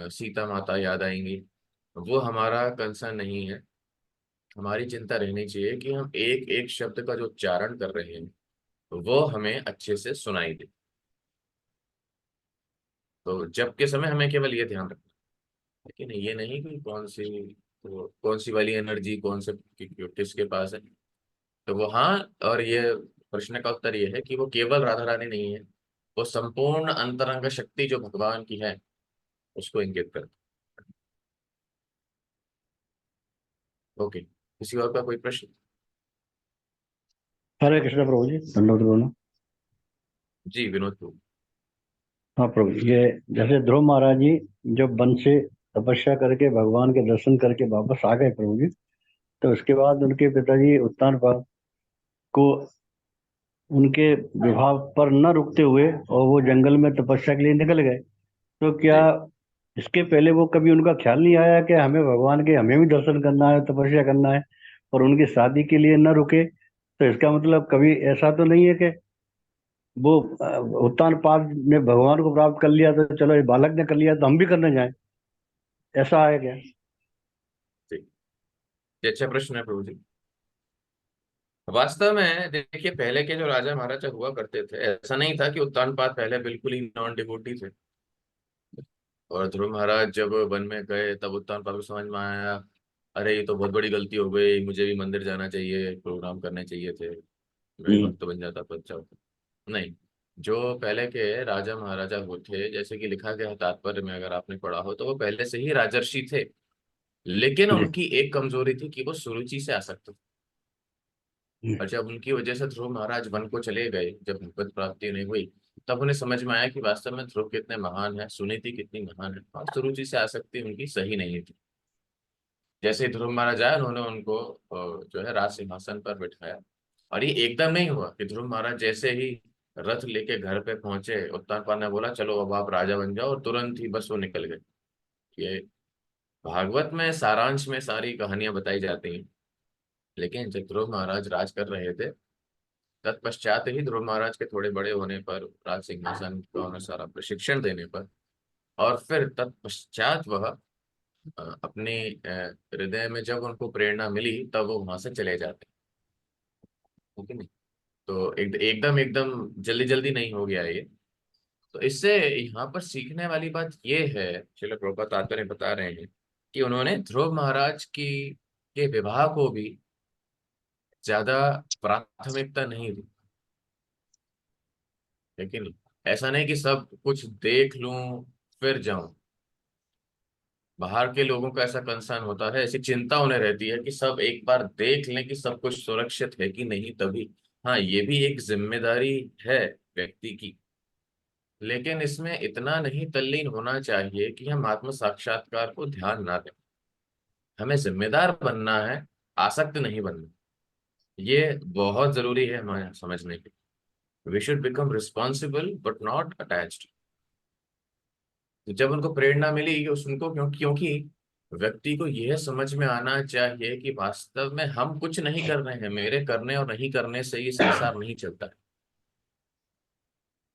सीता माता याद आएंगी। वो हमारा कंसर्न नहीं है। हमारी चिंता रहनी चाहिए कि हम एक एक शब्द का जो उच्चारण कर रहे हैं वो हमें अच्छे से सुनाई दे। तो जब के समय हमें केवल ये ध्यान रखना है, लेकिन ये नहीं कि कौन सी वाली एनर्जी कौन से किसके पास है। तो वो हाँ, और ये प्रश्न का उत्तर ये है कि वो केवल राधा रानी नहीं है, वो संपूर्ण अंतरंग शक्ति जो भगवान की है उसको इंगित करती है। ओके, किसी और का कोई प्रश्न? हरे कृष्ण प्रभु जी, दंडवत प्रणाम। जी विनोद प्रभु। हाँ प्रभु, ये जैसे ध्रुव महाराज जी जब वन से तपस्या करके भगवान के दर्शन करके वापस आ गए प्रभु जी, तो उसके बाद उनके पिताजी उत्तानपाद को उनके विवाह पर न रुकते हुए और वो जंगल में तपस्या के लिए निकल गए। तो क्या इसके पहले वो कभी उनका ख्याल नहीं आया कि हमें भगवान के, हमें भी दर्शन करना है, तपस्या करना है, और उनकी शादी के लिए न रुके? तो इसका मतलब कभी ऐसा तो नहीं है कि वो उत्तानपाद ने भगवान को प्राप्त कर लिया तो चलो ये बालक ने कर लिया तो हम भी करने जाएं, ऐसा है क्या? ये अच्छा प्रश्न है प्रभु जी। वास्तव में देखिए, पहले के जो राजा महाराजा हुआ करते थे, ऐसा नहीं था कि उत्तानपाद पहले बिल्कुल ही नॉन डिवोटी थे। और ध्रुव महाराज जब वन में गए तब उत्तानपाद को समझ में आया, अरे ये तो बहुत बड़ी गलती हो गई, मुझे भी मंदिर जाना चाहिए, प्रोग्राम करने चाहिए थे, मैं भी भक्त बन जाता तो अच्छा होता। नहीं, जो पहले के राजा महाराजा वो थे, जैसे कि लिखा गया है तात्पर्य में, अगर आपने पढ़ा हो तो वो पहले से ही राजर्षि थे, लेकिन उनकी एक कमजोरी थी कि वो सुरुचि से आसक्त थे। और जब उनकी वजह से ध्रुव महाराज वन को चले गए, जब भगवत प्राप्ति नहीं हुई, तब उन्हें समझ में आया कि वास्तव में ध्रुव कितने महान है, सुनीति कितनी महान है, और सुरुचि से आसक्ति उनकी सही नहीं थी। जैसे ही ध्रुव महाराज आए, उन्होंने उनको जो है राज सिंहासन पर बिठाया। और ये एकदम नहीं हुआ कि ध्रुव महाराज जैसे ही रथ लेके घर पे पहुंचे, उत्तानपाद ने बोला चलो अब आप राजा बन जाओ, और तुरंत ही बस वो निकल गए। ये भागवत में सारांश में सारी कहानियां बताई जाती हैं, लेकिन जब ध्रुव महाराज राज कर रहे थे, तत्पश्चात ही ध्रुव महाराज के थोड़े बड़े होने पर, राज सिंहासन का उन्हें सारा प्रशिक्षण देने पर, और फिर तत्पश्चात वह अपने हृदय में जब उनको प्रेरणा मिली तब वो वहां से चले जाते। ठीक है नहीं? तो एकदम एकदम जल्दी जल्दी नहीं हो गया ये। तो इससे यहाँ पर सीखने वाली बात ये है, श्रील प्रभुपाद तात्पर्य बता रहे हैं कि उन्होंने ध्रुव महाराज की के विवाह को भी ज्यादा प्राथमिकता नहीं दी। लेकिन ऐसा नहीं कि सब कुछ देख लूं फिर जाऊं। बाहर के लोगों का ऐसा कंसर्न होता है, ऐसी चिंता उन्हें रहती है कि सब एक बार देख लें कि सब कुछ सुरक्षित है कि नहीं, तभी। हाँ, ये भी एक जिम्मेदारी है व्यक्ति की, लेकिन इसमें इतना नहीं तल्लीन होना चाहिए कि हम आत्म साक्षात्कार को ध्यान ना दें। हमें जिम्मेदार बनना है, आसक्त नहीं बनना। ये बहुत जरूरी है हमें समझने के। We should become responsible but not attached. जब उनको प्रेरणा मिली कि उनको, क्योंकि व्यक्ति को यह समझ में आना चाहिए कि वास्तव में हम कुछ नहीं कर रहे हैं, मेरे करने और नहीं करने से ये संसार नहीं चलता है।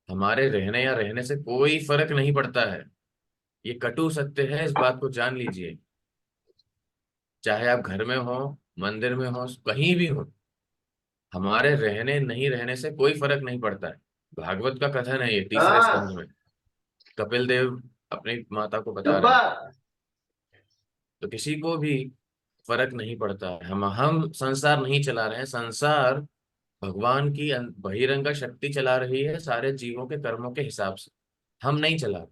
हमारे रहने या रहने से कोई फर्क नहीं पड़ता है। ये कटु सत्य है, इस बात को जान लीजिए। चाहे आप घर में हो, मंदिर में हो, कहीं भी हो, हमारे रहने नहीं रहने से कोई फर्क नहीं पड़ता है। भागवत का कथन है ये, तीसरे स्कंध में कपिल देव अपनी माता को बता रहे हैं। तो किसी को भी फर्क नहीं पड़ता है। हम संसार नहीं चला रहे हैं, संसार भगवान की बहिरंग शक्ति चला रही है सारे जीवों के कर्मों के हिसाब से, हम नहीं चला रहे।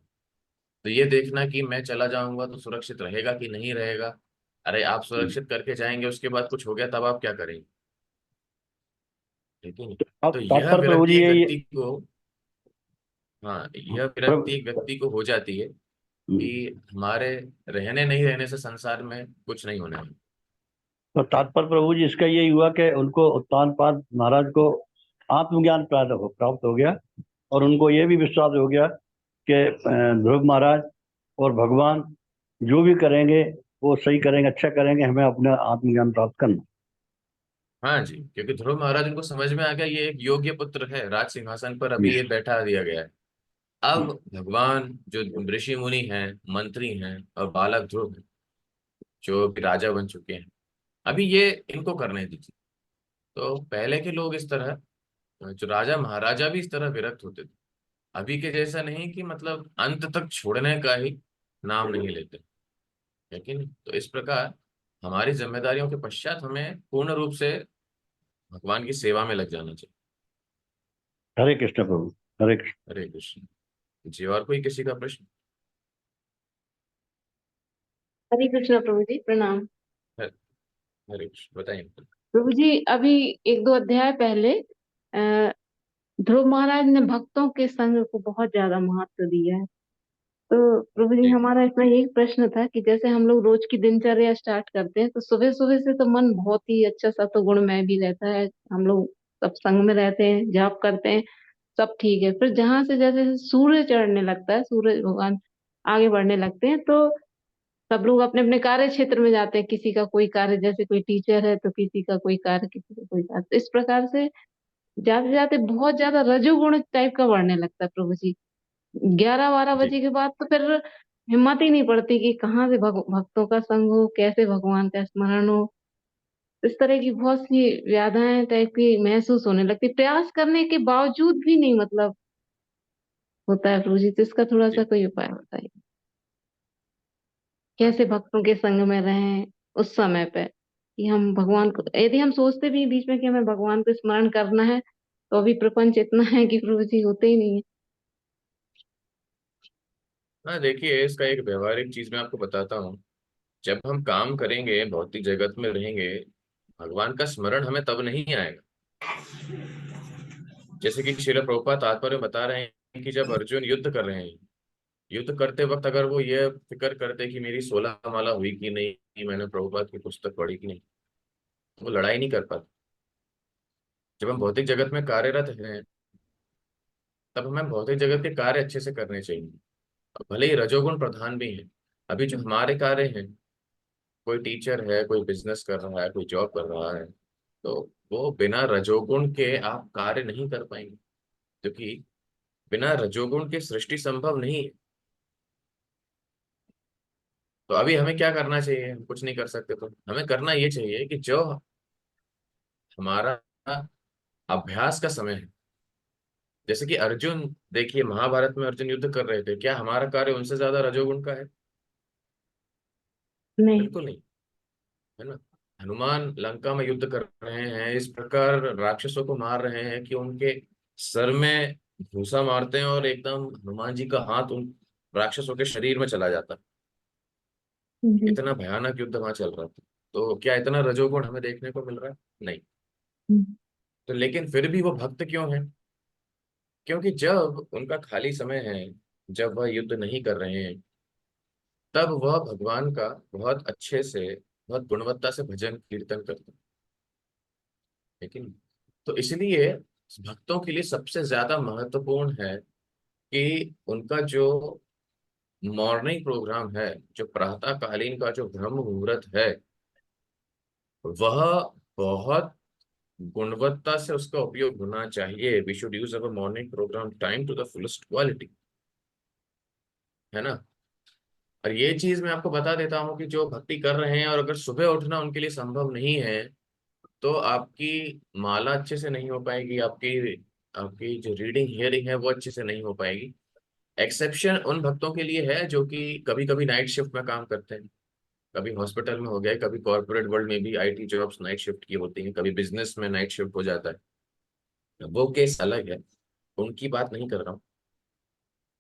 तो ये देखना कि मैं चला जाऊंगा तो सुरक्षित रहेगा कि नहीं रहेगा, अरे आप सुरक्षित करके जाएंगे, उसके बाद कुछ हो गया तब आप क्या करेंगे? ठीक है नहीं? तो यह तात्पर्य प्रभु विरक्ति जी एक ये व्यक्ति को, हाँ, यह विरक्ति एक व्यक्ति को हो जाती है कि हमारे रहने नहीं रहने से संसार में कुछ नहीं होने वाला। तो तात्पर्य प्रभु जी इसका ये हुआ कि उनको उत्तानपाद महाराज को आत्मज्ञान प्राप्त हो गया, और उनको ये भी विश्वास हो गया कि ध्रुव महाराज और भगवान जो भी करेंगे वो सही करेंगे, अच्छा करेंगे, हमें अपना आत्मज्ञान प्राप्त करना। हाँ जी, क्योंकि ध्रुव महाराज उनको समझ में आ गया ये एक योग्य पुत्र है, राज सिंहासन पर अभी ये बैठा दिया गया है। अब भगवान जो ऋषि मुनि हैं, मंत्री हैं, और बालक ध्रुव हैं जो कि राजा बन चुके हैं, अभी ये इनको करने दीजिए। तो पहले के लोग इस तरह, जो राजा महाराजा भी इस तरह विरक्त होते थे, अभी के जैसा नहीं कि मतलब अंत तक छोड़ने का ही नाम नहीं लेते, है कि नहीं? तो इस प्रकार हमारी जिम्मेदारियों के पश्चात हमें पूर्ण रूप से भगवान की सेवा में लग जाना चाहिए। हरे कृष्ण प्रभु, हरे कृष्ण। हरे कृष्ण जी। और कोई किसी का प्रश्न? हरे कृष्ण प्रभु जी, प्रणाम। हरे कृष्ण, बताइए। प्रभु जी, अभी एक दो अध्याय पहले ध्रुव महाराज ने भक्तों के संग को बहुत ज्यादा महत्व दिया है। तो प्रभु जी, हमारा इसमें यही प्रश्न था कि जैसे हम लोग रोज की दिनचर्या स्टार्ट करते हैं तो सुबह सुबह से तो मन बहुत ही अच्छा सत्वगुण में भी रहता है, हम लोग सब संग में रहते हैं, जाप करते हैं, सब ठीक है। फिर जहां से जैसे सूर्य चढ़ने लगता है, सूर्य भगवान आगे बढ़ने लगते हैं, तो सब लोग अपने अपने कार्य क्षेत्र में जाते हैं। किसी का कोई कार्य, जैसे कोई टीचर है तो किसी का कोई कार्य, किसी का कोई कार्य, तो इस प्रकार से जाते जाते बहुत ज्यादा रजोगुण टाइप का बढ़ने लगता है प्रभु जी। 11-12 बजे के बाद तो फिर हिम्मत ही नहीं पड़ती कि कहाँ से भक्तों का संग हो, कैसे भगवान का स्मरण हो। इस तरह की बहुत सी व्याधाएं टाइप की महसूस होने लगती, प्रयास करने के बावजूद भी नहीं मतलब होता है प्रभु जी। तो इसका थोड़ा सा कोई उपाय बताइए, कैसे भक्तों के संग में रहें उस समय पे, कि हम भगवान को, यदि हम सोचते भी हैं बीच में कि हमें भगवान को स्मरण करना है, तो अभी प्रपंच इतना है कि प्रभु जी होते ही नहीं है। हाँ देखिए, इसका एक व्यवहारिक चीज मैं आपको बताता हूँ। जब हम काम करेंगे, भौतिक जगत में रहेंगे, भगवान का स्मरण हमें तब नहीं आएगा। जैसे कि श्रील प्रभुपाद तात्पर्य बता रहे हैं कि जब अर्जुन युद्ध कर रहे हैं, युद्ध करते वक्त अगर वो ये फिक्र करते कि मेरी 16 माला हुई कि नहीं, मैंने प्रभुपाद की पुस्तक पढ़ी कि नहीं, वो लड़ाई नहीं कर पाते। जब हम भौतिक जगत में कार्यरत हैं, तब हमें भौतिक जगत के कार्य अच्छे से करने चाहिए, और भले ही रजोगुण प्रधान भी हैं। अभी जो हमारे कार्य हैं, कोई टीचर है, कोई बिजनेस कर रहा है, कोई जॉब कर रहा है, तो वो बिना रजोगुण के आप कार्य नहीं कर पाएंगे, क्योंकि बिना रजोगुण के सृष्टि संभव नहीं है। तो अभी हमें क्या करना चाहिए? हम कुछ नहीं कर सकते, तो हमें करना ये चाहिए कि जो हमारा अभ्यास का समय है, जैसे कि अर्जुन, देखिए महाभारत में अर्जुन युद्ध कर रहे थे, क्या हमारा कार्य उनसे ज्यादा रजोगुण का है? नहीं। बिल्कुल नहीं, है ना? हनुमान लंका में युद्ध कर रहे हैं, इस प्रकार राक्षसों को मार रहे हैं कि उनके सर में भूसा मारते हैं और एकदम हनुमान जी का हाथ उन राक्षसों के शरीर में चला जाता है। जी। इतना भयानक युद्ध वहां चल रहा था। तो क्या इतना रजोगुण हमें देखने को मिल रहा है? नहीं। तो लेकिन फिर भी वो भक्त क्यों हैं? क्योंकि जब उनका खाली समय है, जब वह युद्ध नहीं कर रहे हैं, तब वह भगवान का बहुत अच्छे से, बहुत गुणवत्ता से भजन कीर्तन करते हैं। लेकिन तो इसलिए भक्तों के लिए सबसे ज्यादा महत्वपूर्ण है कि उनका जो मॉर्निंग प्रोग्राम है, जो प्रातःकालीन का जो ब्रह्म मुहूर्त है, वह बहुत गुणवत्ता से उसका उपयोग होना चाहिए। We should use our morning programme time to the fullest quality, है ना? और ये चीज मैं आपको बता देता हूँ कि जो भक्ति कर रहे हैं और अगर सुबह उठना उनके लिए संभव नहीं है, तो आपकी माला अच्छे से नहीं हो पाएगी, आपकी आपकी जो रीडिंग हियरिंग है वो अच्छे से नहीं हो पाएगी। एक्सेप्शन उन भक्तों के लिए है जो कि कभी कभी नाइट शिफ्ट में काम करते हैं, कभी हॉस्पिटल में हो गए, कभी कॉर्पोरेट वर्ल्ड में भी आईटी जॉब्स नाइट शिफ्ट की होती हैं, कभी बिजनेस में नाइट शिफ्ट हो जाता है, वो केस अलग है, उनकी बात नहीं कर रहा हूँ।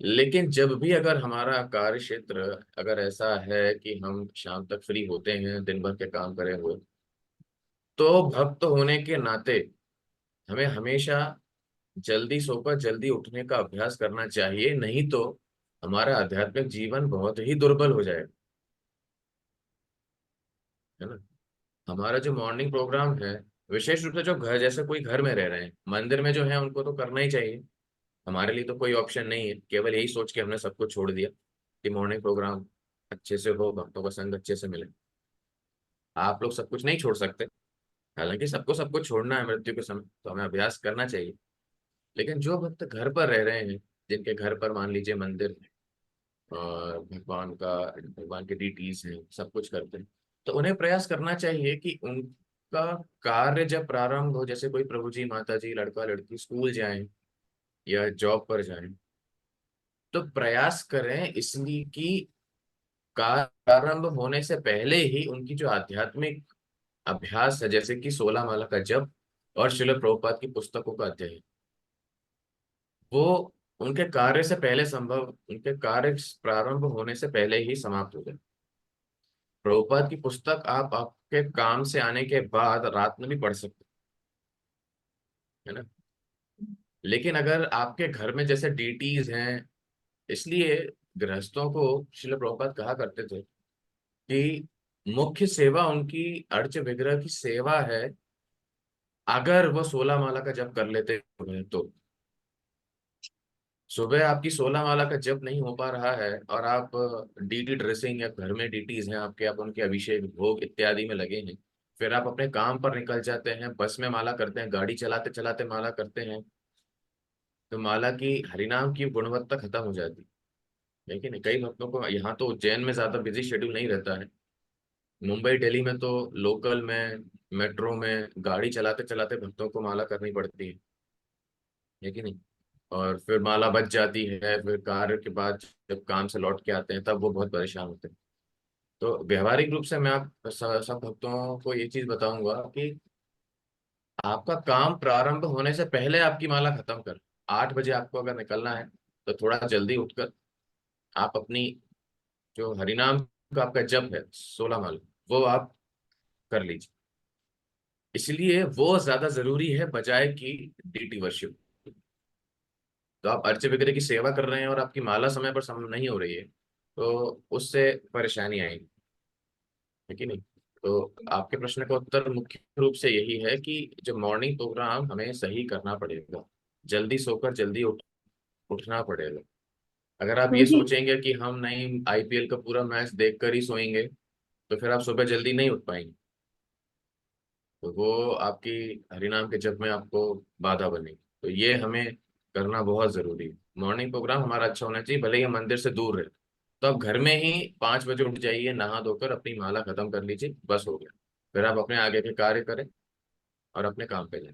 लेकिन जब भी अगर हमारा कार्य क्षेत्र अगर ऐसा है कि हम शाम तक फ्री होते हैं दिन भर के काम करे हुए, तो भक्त होने के नाते हमें हमेशा जल्दी सोकर जल्दी उठने का अभ्यास करना चाहिए, नहीं तो हमारा आध्यात्मिक जीवन बहुत ही दुर्बल हो जाएगा, है ना। हमारा जो मॉर्निंग प्रोग्राम है, विशेष रूप से जो घर जैसे कोई घर में रह रहे हैं, मंदिर में जो है उनको तो करना ही चाहिए। हमारे लिए तो कोई ऑप्शन नहीं है, केवल यही सोच के हमने सब कुछ छोड़ दिया कि मॉर्निंग प्रोग्राम अच्छे से हो, भक्तों का संग अच्छे से मिले। आप लोग सब कुछ नहीं छोड़ सकते, हालांकि सबको सब कुछ छोड़ना है मृत्यु के समय, तो हमें अभ्यास करना चाहिए। लेकिन जो भक्त घर पर रह रहे हैं, जिनके घर पर मान लीजिए मंदिर है और भगवान के डीटीज हैं, सब कुछ करते हैं, तो उन्हें प्रयास करना चाहिए कि उनका कार्य जब प्रारंभ हो, जैसे कोई प्रभु जी, माता जी, लड़का लड़की स्कूल जाएं या जॉब पर जाएं, तो प्रयास करें इसलिए कि कार्य प्रारंभ होने से पहले ही उनकी जो आध्यात्मिक अभ्यास है, जैसे कि 16 माला का जप और श्रील प्रभुपाद की पुस्तकों का अध्ययन, वो उनके कार्य से पहले संभव, उनके कार्य प्रारंभ होने से पहले ही समाप्त हो जाए। प्रभुपाद की पुस्तक आप आपके काम से आने के बाद रात में भी पढ़ सकते हैं, है ना। लेकिन अगर आपके घर में जैसे डीटीज हैं, इसलिए गृहस्थों को श्रील प्रभुपाद कहा करते थे कि मुख्य सेवा उनकी अर्च विग्रह की सेवा है। अगर वो 16 माला का जप कर लेते हैं तो सुबह आपकी 16 माला का जप नहीं हो पा रहा है और आप डीटी ड्रेसिंग या घर में डीटीज हैं आपके, आप उनके अभिषेक भोग इत्यादि में लगे हैं, फिर आप अपने काम पर निकल जाते हैं, बस में माला करते हैं, गाड़ी चलाते चलाते माला करते हैं, तो माला की हरिनाम की गुणवत्ता खत्म हो जाती है। लेकिन कई भक्तों को, यहाँ तो उज्जैन में ज्यादा बिजी शेड्यूल नहीं रहता है, मुंबई दिल्ली में तो लोकल में, मेट्रो में गाड़ी चलाते चलाते भक्तों को माला करनी पड़ती है कि नहीं। और फिर माला बच जाती है, फिर कार्य के बाद जब काम से लौट के आते हैं तब वो बहुत परेशान होते हैं। तो व्यवहारिक रूप से मैं आप सब भक्तों को ये चीज बताऊंगा कि आपका काम प्रारंभ होने से पहले आपकी माला खत्म कर, 8 बजे आपको अगर निकलना है तो थोड़ा जल्दी उठकर आप अपनी जो हरिनाम का आपका जप है 16 माला, वो आप कर लीजिए। इसलिए वो ज्यादा जरूरी है बजाय कि डीटी वर्शिप। तो आप अर्च विग्रह की सेवा कर रहे हैं और आपकी माला समय पर नहीं हो रही है, तो उससे परेशानी आएगी, है कि नहीं। तो आपके प्रश्न का उत्तर मुख्य रूप से यही है कि जो मॉर्निंग प्रोग्राम हमें सही करना पड़ेगा, जल्दी सोकर जल्दी उठना पड़ेगा। अगर आप ये जी सोचेंगे कि हम नहीं आईपीएल का पूरा मैच देखकर ही सोएंगे, तो फिर आप सुबह जल्दी नहीं उठ पाएंगे, तो वो आपकी हरिनाम के जप में आपको बाधा बनेगी। तो ये हमें करना बहुत जरूरी है। मॉर्निंग प्रोग्राम हमारा अच्छा होना चाहिए, भले ही हम मंदिर से दूर रहे, तो आप घर में ही 5 बजे उठ जाइए, नहा धोकर अपनी माला खत्म कर लीजिए, बस हो गया। फिर आप अपने आगे के कार्य करें और अपने काम पे जाएं।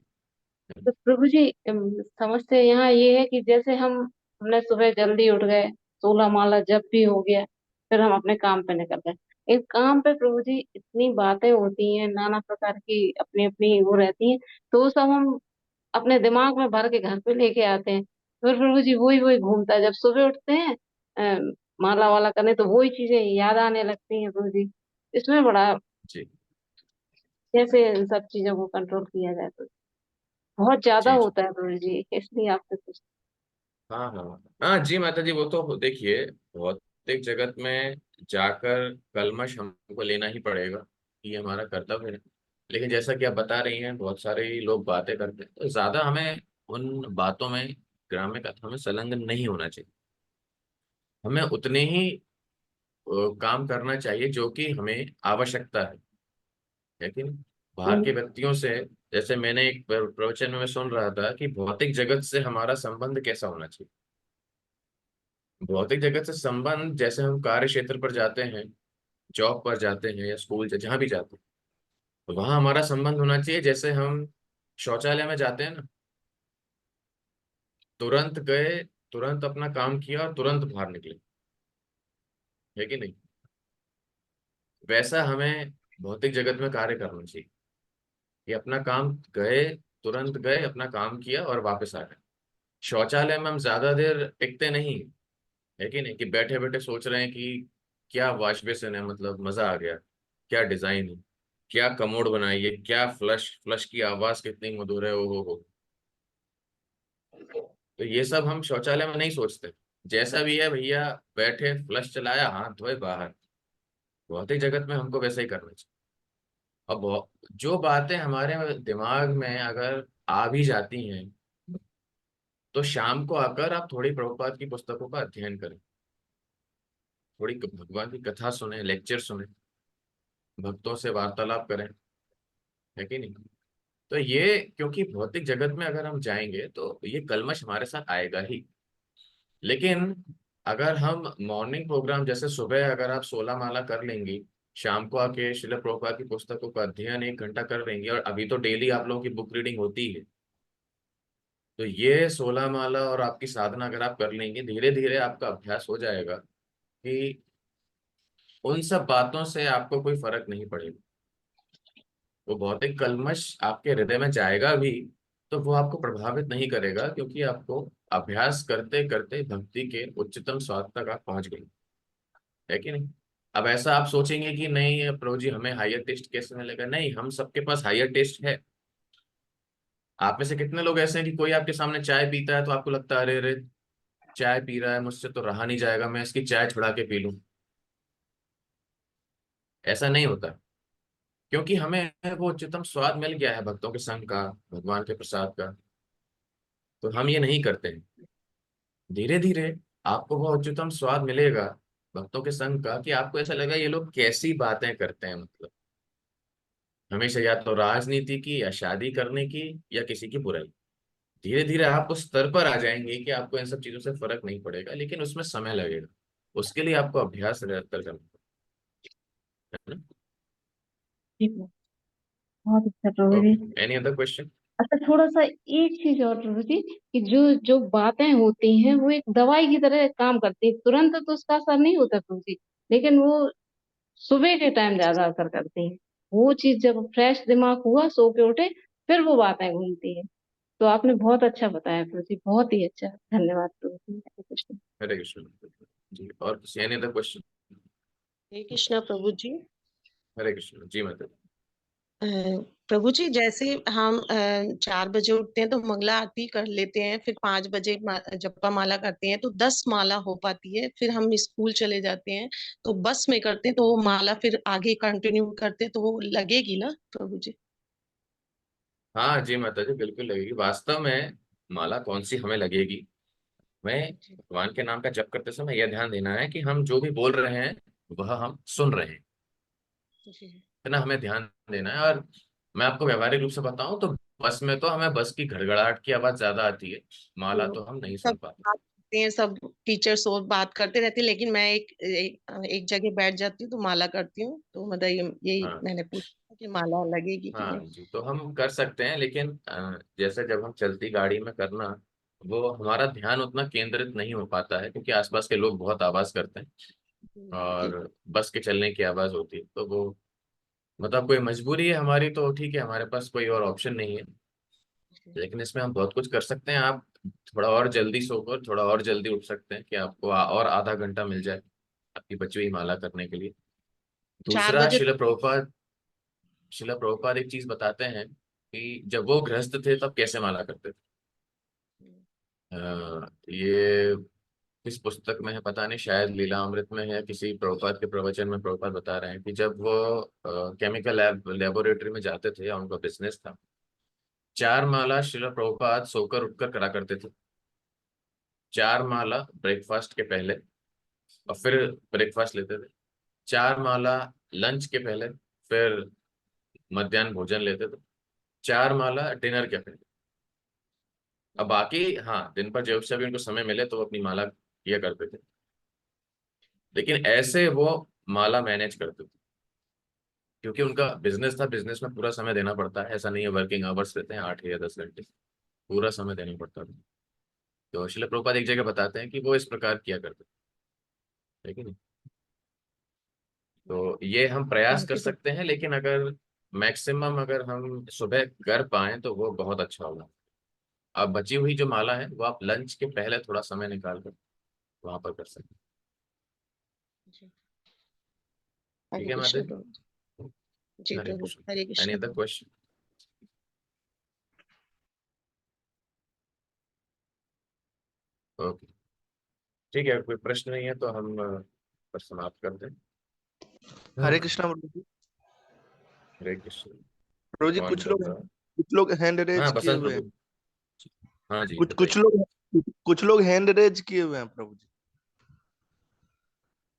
तो प्रभु जी समझते यहाँ ये है कि जैसे हमने सुबह जल्दी उठ गए, 16 माला जप भी हो गया, फिर हम अपने काम पे निकल गए। इस काम पे प्रभु जी इतनी बातें होती हैं, नाना प्रकार की अपनी अपनी वो रहती हैं, तो वो सब हम अपने दिमाग में भर के घर पे लेके आते हैं। फिर प्रभु जी वही वही घूमता है, जब सुबह उठते हैं माला वाला करने, तो वही चीजें याद आने लगती हैं प्रभु जी। इसमें बड़ा जी कैसे इन सब चीजों को कंट्रोल किया जाए, तो बहुत ज्यादा जी जी। होता है प्रभु जी, इसलिए आपसे कुछ। हाँ हाँ हाँ जी माता जी, वो तो देखिए भौतिक जगत में जाकर कलमश हमको लेना ही पड़ेगा, ये हमारा कर्तव्य है। लेकिन जैसा कि आप बता रही हैं, बहुत सारे लोग बातें करते हैं, तो ज्यादा हमें उन बातों में, ग्राम्य कथाओं में संलग्न नहीं होना चाहिए। हमें उतने ही काम करना चाहिए जो कि हमें आवश्यकता है कि नहीं। बाहर के व्यक्तियों से, जैसे मैंने एक प्रवचन में मैं सुन रहा था कि भौतिक जगत से हमारा संबंध कैसा होना चाहिए। भौतिक जगत से संबंध, जैसे हम कार्य क्षेत्र पर जाते हैं, जॉब पर जाते हैं या स्कूल जहाँ भी जाते हैं, तो वहां हमारा संबंध होना चाहिए जैसे हम शौचालय में जाते हैं ना, तुरंत गए, तुरंत अपना काम किया और तुरंत बाहर निकले, है कि नहीं। वैसा हमें भौतिक जगत में कार्य करना चाहिए कि अपना काम गए, तुरंत गए, अपना काम किया और वापस आ गए। शौचालय में हम ज्यादा देर टिकते नहीं, है कि नहीं, कि बैठे बैठे सोच रहे हैं कि क्या वॉश बेसिन है, मतलब मजा आ गया, क्या डिजाइन है, क्या कमोड बनाई है, क्या फ्लश फ्लश की आवाज कितनी मधुर है, ओ हो। तो ये सब हम शौचालय में नहीं सोचते। जैसा भी है भैया, बैठे फ्लश चलाया, हाथ धोए, बाहर। भौतिक जगत में हमको वैसा ही करना चाहिए। अब जो बातें हमारे दिमाग में अगर आ भी जाती हैं, तो शाम को आकर आप थोड़ी प्रभुपाद की पुस्तकों का अध्ययन करें, थोड़ी भगवान की कथा सुने, लेक्चर सुने, भक्तों से वार्तालाप करें, है कि नहीं। तो ये, क्योंकि भौतिक जगत में अगर हम जाएंगे तो ये कलमश हमारे साथ आएगा ही। लेकिन अगर हम मॉर्निंग प्रोग्राम, जैसे सुबह अगर आप 16 माला कर लेंगी, शाम को आके श्रील प्रभुपाद की पुस्तकों का अध्ययन 1 घंटा कर लेंगी, और अभी तो डेली आप लोगों की बुक रीडिंग होती है, तो ये 16 माला और आपकी साधना अगर आप कर लेंगे, धीरे धीरे आपका अभ्यास हो जाएगा कि उन सब बातों से आपको कोई फर्क नहीं पड़ेगा। वो भौतिक कल्मश आपके हृदय में जाएगा भी, तो वो आपको प्रभावित नहीं करेगा, क्योंकि आपको अभ्यास करते करते भक्ति के उच्चतम स्वाद तक आप पहुंच गए, है कि नहीं। अब ऐसा आप सोचेंगे कि नहीं प्रभु जी, हमें हायर टेस्ट कैसे मिलेगा? नहीं, हम सबके पास हायर टेस्ट है। आप में से कितने लोग ऐसे हैं कि कोई आपके सामने चाय पीता है तो आपको लगता है अरे अरे, चाय पी रहा है, मुझसे तो रहा नहीं जाएगा, मैं इसकी चाय छुड़ा के पी लूं? ऐसा नहीं होता, क्योंकि हमें वो उच्चतम स्वाद मिल गया है भक्तों के संग का, भगवान के प्रसाद का। तो हम ये नहीं करते हैं। धीरे धीरे आपको वो उच्चतम स्वाद मिलेगा भक्तों के संग का, कि आपको ऐसा लगेगा ये लोग कैसी बातें करते हैं, मतलब हमेशा या तो राजनीति की, या शादी करने की, या किसी की बुराई। धीरे धीरे आप उस स्तर पर आ जाएंगे कि आपको इन सब चीजों से फर्क नहीं पड़ेगा, लेकिन उसमें समय लगेगा। उसके लिए आपको अभ्यास निरंतर करना है ना। ठीक है, बहुत अच्छा प्रभु जी। Okay, any other question? अच्छा, थोड़ा सा एक चीज और प्रभु जी, कि जो जो बातें होती हैं वो एक दवाई की तरह काम करती है, तुरंत तो उसका असर नहीं होता प्रभु जी, लेकिन वो सुबह के टाइम ज्यादा असर करती है। वो चीज जब फ्रेश दिमाग हुआ, सो के उठे, फिर वो बातें घूमती है। तो आपने बहुत अच्छा बताया प्रभु जी, बहुत ही अच्छा, धन्यवाद प्रभु जी। हरे कृष्ण। हरे कृष्ण जी। और किसी एनी अदर क्वेश्चन? हरे कृष्णा प्रभु जी। हरे कृष्ण जी। मतलब अ, प्रभु जी, जैसे हम 4 बजे उठते हैं तो मंगला आरती कर लेते हैं, फिर 5 बजे जपा माला करते हैं तो 10 माला हो पाती है, फिर हम स्कूल चले जाते हैं तो बस में करते हैं, तो वो माला फिर आगे कंटिन्यू करते हैं तो वो लगेगी ना प्रभु जी? हाँ जी माता जी, बिल्कुल लगेगी। वास्तव में माला कौन सी हमें लगेगी, हमें भगवान के नाम का जप करते समय यह ध्यान देना है कि हम जो भी बोल रहे हैं वह हम सुन रहे हैं, जी। है ना। हमें ध्यान देना है। और मैं आपको व्यवहारिक रूप से बताऊं तो बस में तो हमें बस की घड़घड़ाहट की आवाज ज्यादा आती है, माला तो तो हम नहीं सब सुन पाते। बात करते हैं, सब टीचर्स और बात करते रहते हैं, लेकिन मैं एक जगह बैठ जाती हूँ तो माला करती हूँ, तो मतलब यही हाँ मैंने पूछा कि माला लगेगी कि हाँ नहीं। जी, तो हम कर सकते हैं, लेकिन जैसे जब हम चलती गाड़ी में करना, वो हमारा ध्यान उतना केंद्रित नहीं हो पाता है, क्योंकि आसपास के लोग बहुत आवाज करते हैं, जी। और बस के चलने की आवाज होती है। तो वो मतलब कोई मजबूरी है हमारी तो ठीक है, हमारे पास कोई और ऑप्शन नहीं है। लेकिन इसमें हम बहुत कुछ कर सकते हैं। आप थोड़ा और जल्दी सोकर थोड़ा और जल्दी उठ सकते हैं, कि आपको और आधा घंटा मिल जाए आपकी बची हुई माला करने के लिए। चार दूसरा, बजे शिला प्रभुपाद एक चीज बताते हैं कि जब वो गृहस्थ थे तब कैसे माला करते थे। ये किस पुस्तक में है पता नहीं, शायद लीला अमृत में है, किसी प्रभुपाद के प्रवचन में प्रभुपाद बता रहे हैं कि जब वो केमिकल लेबोरेटरी में जाते थे, या उनका बिजनेस था, 4 माला शिला प्रभुपाद सोकर उठकर करा करते थे। 4 माला ब्रेकफास्ट के पहले, और फिर ब्रेकफास्ट लेते थे। 4 माला लंच के पहले, फिर मध्याह्न भोजन लेते थे। 4 माला डिनर के पहले। अब बाकी हाँ, दिन पर जब से भी उनको समय मिले तो वो अपनी माला किया करते थे, लेकिन ऐसे वो माला मैनेज करते थे, क्योंकि उनका बिजनेस था, बिजनेस में पूरा समय देना पड़ता है। ऐसा नहीं है वर्किंग आवर्स रहते हैं 8 या 10 घंटे, पूरा समय देना पड़ता था। तो शिला प्रभुपाद एक जगह बताते हैं कि वो इस प्रकार किया करते थे, है कि नहीं। तो ये हम प्रयास कर सकते हैं, लेकिन अगर मैक्सिमम अगर हम सुबह कर पाएं तो वो बहुत अच्छा होगा। अब बची हुई जो माला है वो आप लंच के पहले थोड़ा समय निकाल कर वहां पर कर सकते हैं। हरे ठीक है कृष्ण माता जी। प्रभु जी हरे प्रभु Krishna. Hare any Krishna other question? Okay, ठीक है, कोई प्रश्न नहीं है तो हम पर समाप्त कर दें। हरे कृष्णा प्रभु जी। हरे कृष्ण। प्रभु जी कौन कुछ बोल लोग रहा है? कुछ लोग हैंड रेज हाँ, किए बसंत हुए हैं। प्रभु। हाँ जी, कुछ बताइए। कुछ लोग हैंड रेज किए हुए हैं प्रभु जी।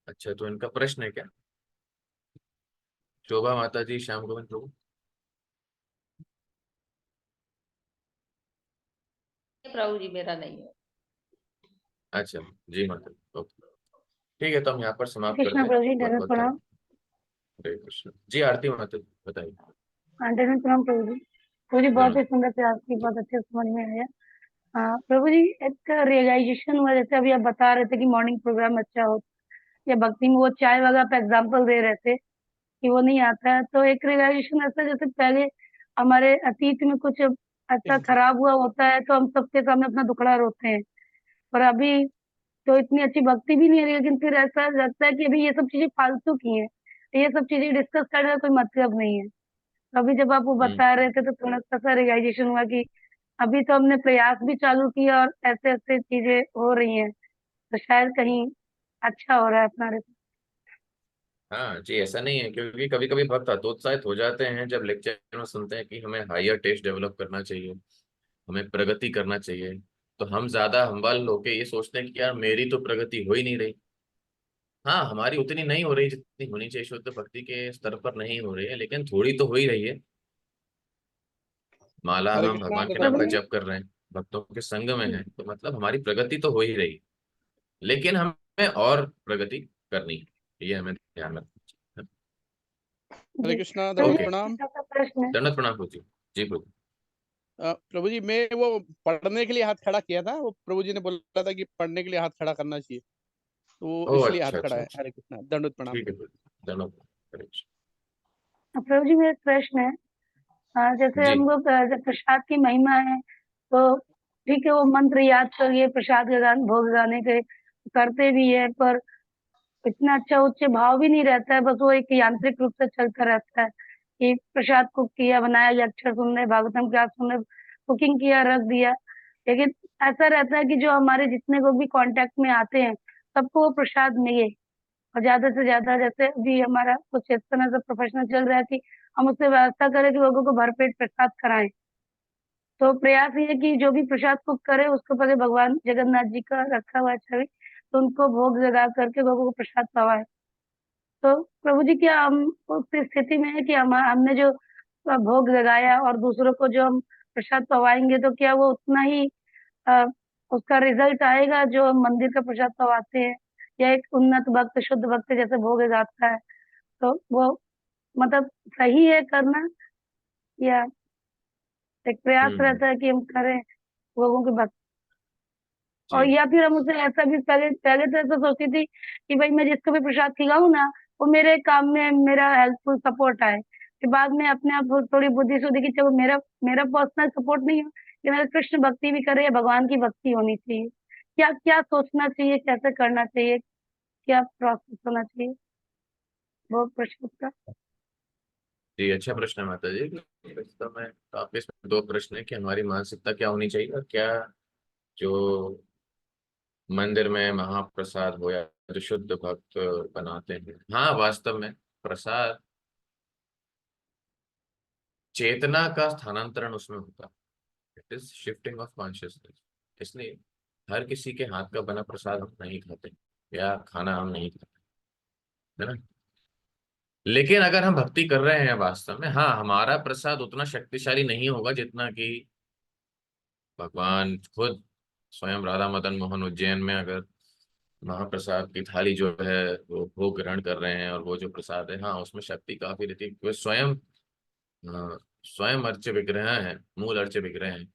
अच्छा, तो इनका प्रश्न है क्या? शोभा माता जी, श्याम गोविंद प्रभु। प्रभु जी मेरा नहीं है। अच्छा जी माता जी, ओके, ठीक है, तो हम यहाँ पर समाप्त कृष्णा करते हैं। प्रभु जी, बहुत दंडवत बहुत प्रणाम। धन्यवाद। हरे कृष्ण जी। आरती माता जी बताइए। दंडवत प्रणाम प्रभु जी। प्रभु जी बहुत ही धन्यवाद। सुंदर से आपकी बहुत अच्छे से समझ में आया। प्रभु जी, एक रियलाइजेशन हुआ, जैसे अभी आप बता रहे थे कि मॉर्निंग प्रोग्राम अच्छा हो, या भक्ति में वो चाय वगैरह पे एग्जाम्पल दे रहे थे कि वो नहीं आता है, तो एक रियलाइजेशन ऐसा, जैसे पहले हमारे अतीत में कुछ ऐसा खराब हुआ होता है तो हम सबके सामने अपना दुखड़ा रोते हैं, और अभी तो इतनी अच्छी भक्ति भी नहीं है, लेकिन फिर ऐसा लगता है कि अभी ये सब चीजें फालतू की हैं, ये सब चीजें डिस्कस करने का कोई मतलब नहीं है। तो अभी जब आप वो बता रहे थे तो थोड़ा सा रियलाइजेशन हुआ कि अभी तो हमने प्रयास भी चालू किया और ऐसे ऐसे चीजें हो रही हैं, तो शायद कहीं अच्छा हो रहा है अपना। हाँ जी, ऐसा नहीं है, क्योंकि कभी कभी भक्त हतोत्साहित हो जाते हैं जब लेक्चर में सुनते हैं कि हमें हायर टेस्ट डेवलप करना चाहिए, हमें प्रगति करना चाहिए, तो हम ज्यादा हम्बल होके ये सोचते हैं कि यार मेरी तो प्रगति हो ही नहीं रही। हाँ, हमारी उतनी नहीं हो रही जितनी होनी चाहिए, शुद्ध भक्ति के स्तर पर नहीं हो रही है, लेकिन थोड़ी तो हो ही रही है। माला हरे हम कृष्णा भगवान के नाम प्रभु का जी। जप कर रहे हैं, भक्तों के संग में है, तो मतलब हमारी प्रगति तो हो ही रही है, लेकिन हमें और प्रगति करनी है, ये हमें ध्यान रखना हरे जी कृष्णा प्रभु है। जी, दंडवत ओके, एक प्रणाम। छोटा सा प्रश्न है। दंडवत प्रणाम प्रभु जी। जी प्रभु। प्रभु जी मैं वो पढ़ने के लिए हाथ खड़ा किया था, वो प्रभु जी ने बोला था कि पढ़ने के लिए हाथ खड़ा करना चाहिए, तो ओह इसलिए हाथ अच्छा खड़ा अच्छा है। अच्छा, हरे कृष्णा दंडवत प्रणाम ठीक है प्रभु। प्रभु, दंडवत हरे कृष्ण। प्रभु जी, मेरा एक प्रश्न है। जैसे जी हम लोग जब प्रसाद की महिमा है तो ठीक है, वो मंत्र याद करिए, प्रसाद के गान भोग गाने के करते भी है, पर इतना अच्छा उच्च भाव भी नहीं रहता है, बस वो एक यांत्रिक रूप से चलता रहता है कि प्रसाद कुक किया, बनाया, या अक्षर सुन रहे, भागवतम क्या सुन रहे, कुकिंग किया, रख दिया। लेकिन ऐसा रहता है कि जो हमारे जितने लोग भी कांटेक्ट में आते हैं सबको वो प्रसाद मिले, और ज्यादा से ज्यादा, जैसे अभी हमारा कुछ इस तरह से प्रोफेशनल चल रहा है कि हम उससे व्यवस्था करें कि लोगों को भरपेट प्रसाद कराएं। तो प्रयास ये है कि जो भी प्रसाद कुक करे उसको पहले भगवान जगन्नाथ जी का रखा हुआ है छवि, तो उनको भोग लगा करके लोगों को प्रसाद पवाए। तो प्रभु जी, क्या हम उस स्थिति में है कि हमने जो भोग लगाया और दूसरों को जो हम प्रसाद पवाएंगे, तो क्या वो उतना ही अ, उसका रिजल्ट आएगा जो हम मंदिर का प्रसाद पवाते हैं, या एक उन्नत भक्त, शुद्ध भक्त जैसे भोग लगाता है, तो वो मतलब सही है करना, या एक प्रयास हम्म। रहता है कि हम करें लोगों के भक्त, और जी या फिर हम उसे ऐसा भी, पहले पहले तो ऐसा सोचती थी कि भाई मैं जिसको भी प्रसाद खिलाऊं ना, वो मेरे काम में मेरा हेल्पफुल सपोर्ट आए, फिर बाद में अपने आप थोड़ी बुद्धि सुधी कि चलो मेरा मेरा पर्सनल सपोर्ट नहीं हो, कि मेरा कृष्ण भक्ति भी करे या भगवान की भक्ति होनी चाहिए। क्या क्या सोचना चाहिए, कैसे करना चाहिए, क्या प्रोसेस होना चाहिए, वो प्रश्न का। जी, अच्छा प्रश्न है माता जी। वास्तव में आपके इसमें दो प्रश्न है कि हमारी मानसिकता क्या होनी चाहिए, और क्या जो मंदिर में महाप्रसाद हो या जो शुद्ध भक्त बनाते हैं, हाँ वास्तव में प्रसाद चेतना का स्थानांतरण उसमें होता है, it is shifting of consciousness. इसलिए हर किसी के हाथ का बना प्रसाद हम नहीं खाते, या खाना हम नहीं खाते, है ना। लेकिन अगर हम भक्ति कर रहे हैं वास्तव में, हाँ हमारा प्रसाद उतना शक्तिशाली नहीं होगा जितना कि भगवान खुद स्वयं राधा मदन मोहन उज्जैन में अगर महाप्रसाद की थाली जो है वो भोग ग्रहण कर रहे हैं, और वो जो प्रसाद है, हाँ उसमें शक्ति काफी रहती है, क्योंकि स्वयं स्वयं अर्च्य विग्रह है, मूल अर्च्य विग्रह है,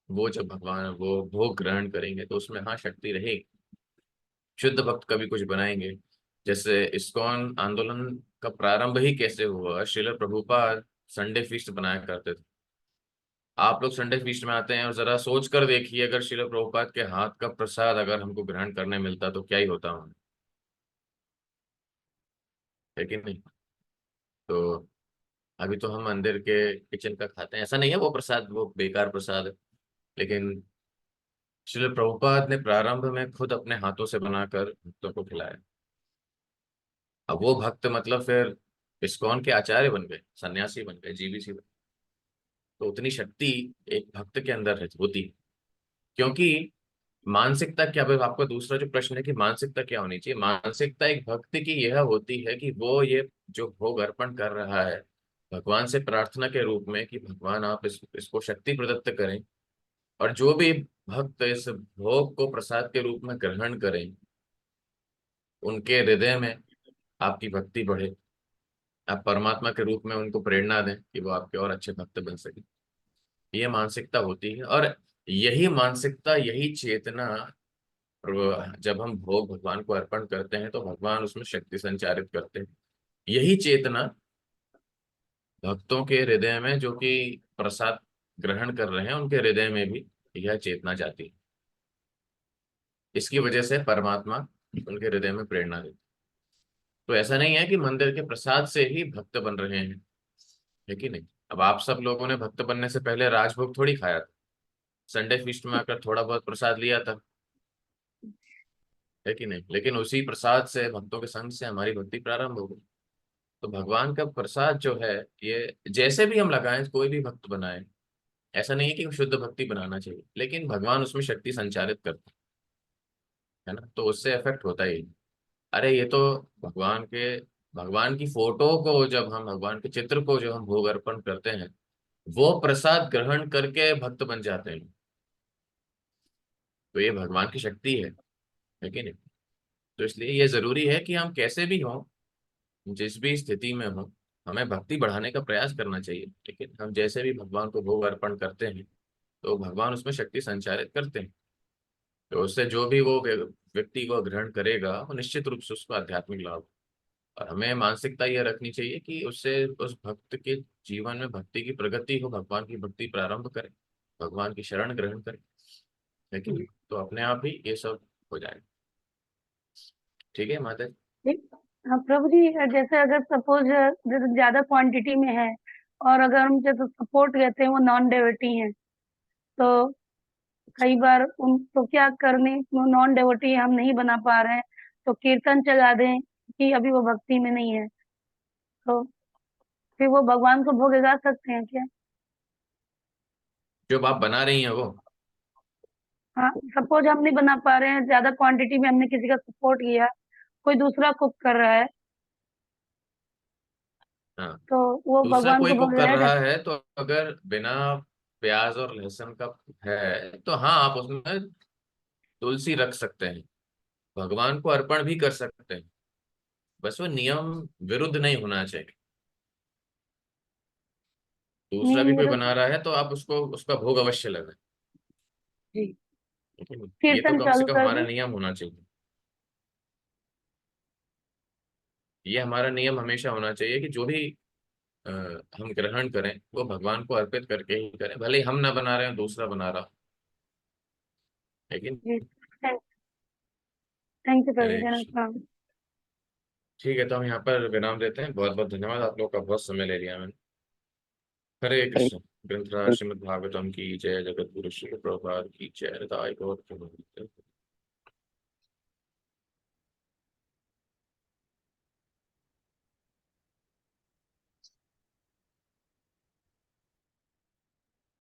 वो जब भगवान वो भोग ग्रहण करेंगे तो उसमें हाँ शक्ति रहेगी। शुद्ध भक्त कभी कुछ बनाएंगे, जैसे इस्कॉन आंदोलन का प्रारंभ ही कैसे हुआ, श्रील प्रभुपाद संडे फीस्ट बनाया करते थे, आप लोग संडे फीस्ट में आते हैं और जरा सोच कर देखिए, अगर श्रील प्रभुपाद के हाथ का प्रसाद अगर हमको ग्रहण करने मिलता तो क्या ही होता हमें, है कि नहीं? तो अभी तो हम मंदिर के किचन का खाते हैं, ऐसा नहीं है वो प्रसाद वो बेकार प्रसाद है, लेकिन श्रील प्रभुपाद ने प्रारंभ में खुद अपने हाथों से बनाकर भक्तों को खिलाया। अब वो भक्त मतलब फिर इस्कॉन के आचार्य बन गए, सन्यासी बन गए, जीवीसी बन गए। तो उतनी शक्ति एक भक्त के अंदर होती है। क्योंकि मानसिकता क्या, भाई आपका दूसरा जो प्रश्न है कि मानसिकता क्या होनी चाहिए, मानसिकता एक भक्त की यह होती है कि वो ये जो भोग अर्पण कर रहा है भगवान से प्रार्थना के रूप में कि भगवान आप इसको शक्ति प्रदत्त करें, और जो भी भक्त इस भोग को प्रसाद के रूप में ग्रहण करें उनके हृदय में आपकी भक्ति बढ़े, आप परमात्मा के रूप में उनको प्रेरणा दें कि वो आपके और अच्छे भक्त बन सके। ये मानसिकता होती है, और यही मानसिकता, यही चेतना, जब हम भोग भगवान को अर्पण करते हैं तो भगवान उसमें शक्ति संचारित करते हैं। यही चेतना भक्तों के हृदय में, जो कि प्रसाद ग्रहण कर रहे हैं उनके हृदय में भी यह चेतना जाती है। इसकी वजह से परमात्मा उनके हृदय में प्रेरणा देती है। तो ऐसा नहीं है कि मंदिर के प्रसाद से ही भक्त बन रहे हैं, है कि नहीं? अब आप सब लोगों ने भक्त बनने से पहले राजभोग थोड़ी खाया था, संडे फीस्ट में आकर थोड़ा बहुत प्रसाद लिया था, है कि नहीं? लेकिन उसी प्रसाद से, भक्तों के संग से हमारी भक्ति प्रारंभ हो गई। तो भगवान का प्रसाद जो है, ये जैसे भी हम लगाएं, कोई भी भक्त बनाए, ऐसा नहीं है कि शुद्ध भक्ति बनाना चाहिए, लेकिन भगवान उसमें शक्ति संचारित करते है ना, तो उससे इफेक्ट होता ही। अरे ये तो भगवान की फोटो को, जब हम भगवान के चित्र को जो हम भोग अर्पण करते हैं, वो प्रसाद ग्रहण करके भक्त बन जाते हैं। तो ये भगवान की शक्ति है कि नहीं? तो इसलिए ये जरूरी है कि हम कैसे भी हों, जिस भी स्थिति में हो, हमें भक्ति बढ़ाने का प्रयास करना चाहिए। लेकिन हम जैसे भी भगवान को भोग अर्पण करते हैं तो भगवान उसमें शक्ति संचारित करते हैं। तो उससे जो भी वो व्यक्ति को ग्रहण करेगा वो निश्चित रूप से उसको आध्यात्मिक लाभ। और हमें मानसिकता ये रखनी चाहिए कि उससे उस भक्त के जीवन में भक्ति की प्रगति हो, भगवान की भक्ति प्रारंभ करे, भगवान की शरण ग्रहण करे, लेकिन तो अपने आप ही ये सब हो जाएगा। ठीक है माता जी? हाँ प्रभु जी, जैसे अगर सपोज जैसे ज्यादा क्वांटिटी में है और अगर हम जैसे सपोर्ट कहते हैं वो नॉन डेवोटी हैं, तो कई बार उन तो क्या करने, वो नॉन डेवोटी हम नहीं बना पा रहे हैं तो कीर्तन चला दें कि अभी वो भक्ति में नहीं है, तो फिर वो भगवान को भोग लगा सकते हैं क्या? जो आप बना रही हैं वो, हाँ सपोज हम नहीं बना पा रहे हैं, ज्यादा क्वांटिटी में हमने किसी का सपोर्ट किया, कोई दूसरा कुक कर रहा है, हाँ, तो वो दूसरा भगवान को कोई भोग कुक कर लगाएगा? रहा है तो अगर बिना प्याज और लहसुन का है तो हाँ, आप उसमें तुलसी रख सकते हैं, भगवान को अर्पण भी कर सकते हैं, बस वो नियम विरुद्ध नहीं होना चाहिए। दूसरा भी नियम कोई विरुद्ध? बना रहा है तो आप उसको, उसका भोग अवश्य लगाएं। जी, ये तो कीर्तन कम से चालू कम कर हमारा दें। नियम होना चाहिए। ये हमारा नियम हमेशा होना चाहिए कि जो भी अ, हम ग्रहण करें वो भगवान को अर्पित करके ही करें, भले ही हम ना बना रहे हैं, दूसरा बना रहा हो। लेकिन जी, थैंक यू प्रभु हरे जी, कृष्ण। प्रणाम। ठीक है, तो हम यहाँ पर विराम देते हैं। बहुत बहुत धन्यवाद, आप लोग का बहुत समय ले लिया मैंने। हरे कृष्ण। ग्रंथराज श्रीमद् भागवतम की जय, जगत गुरु श्री प्रभुपाद की जय, हृदय गौर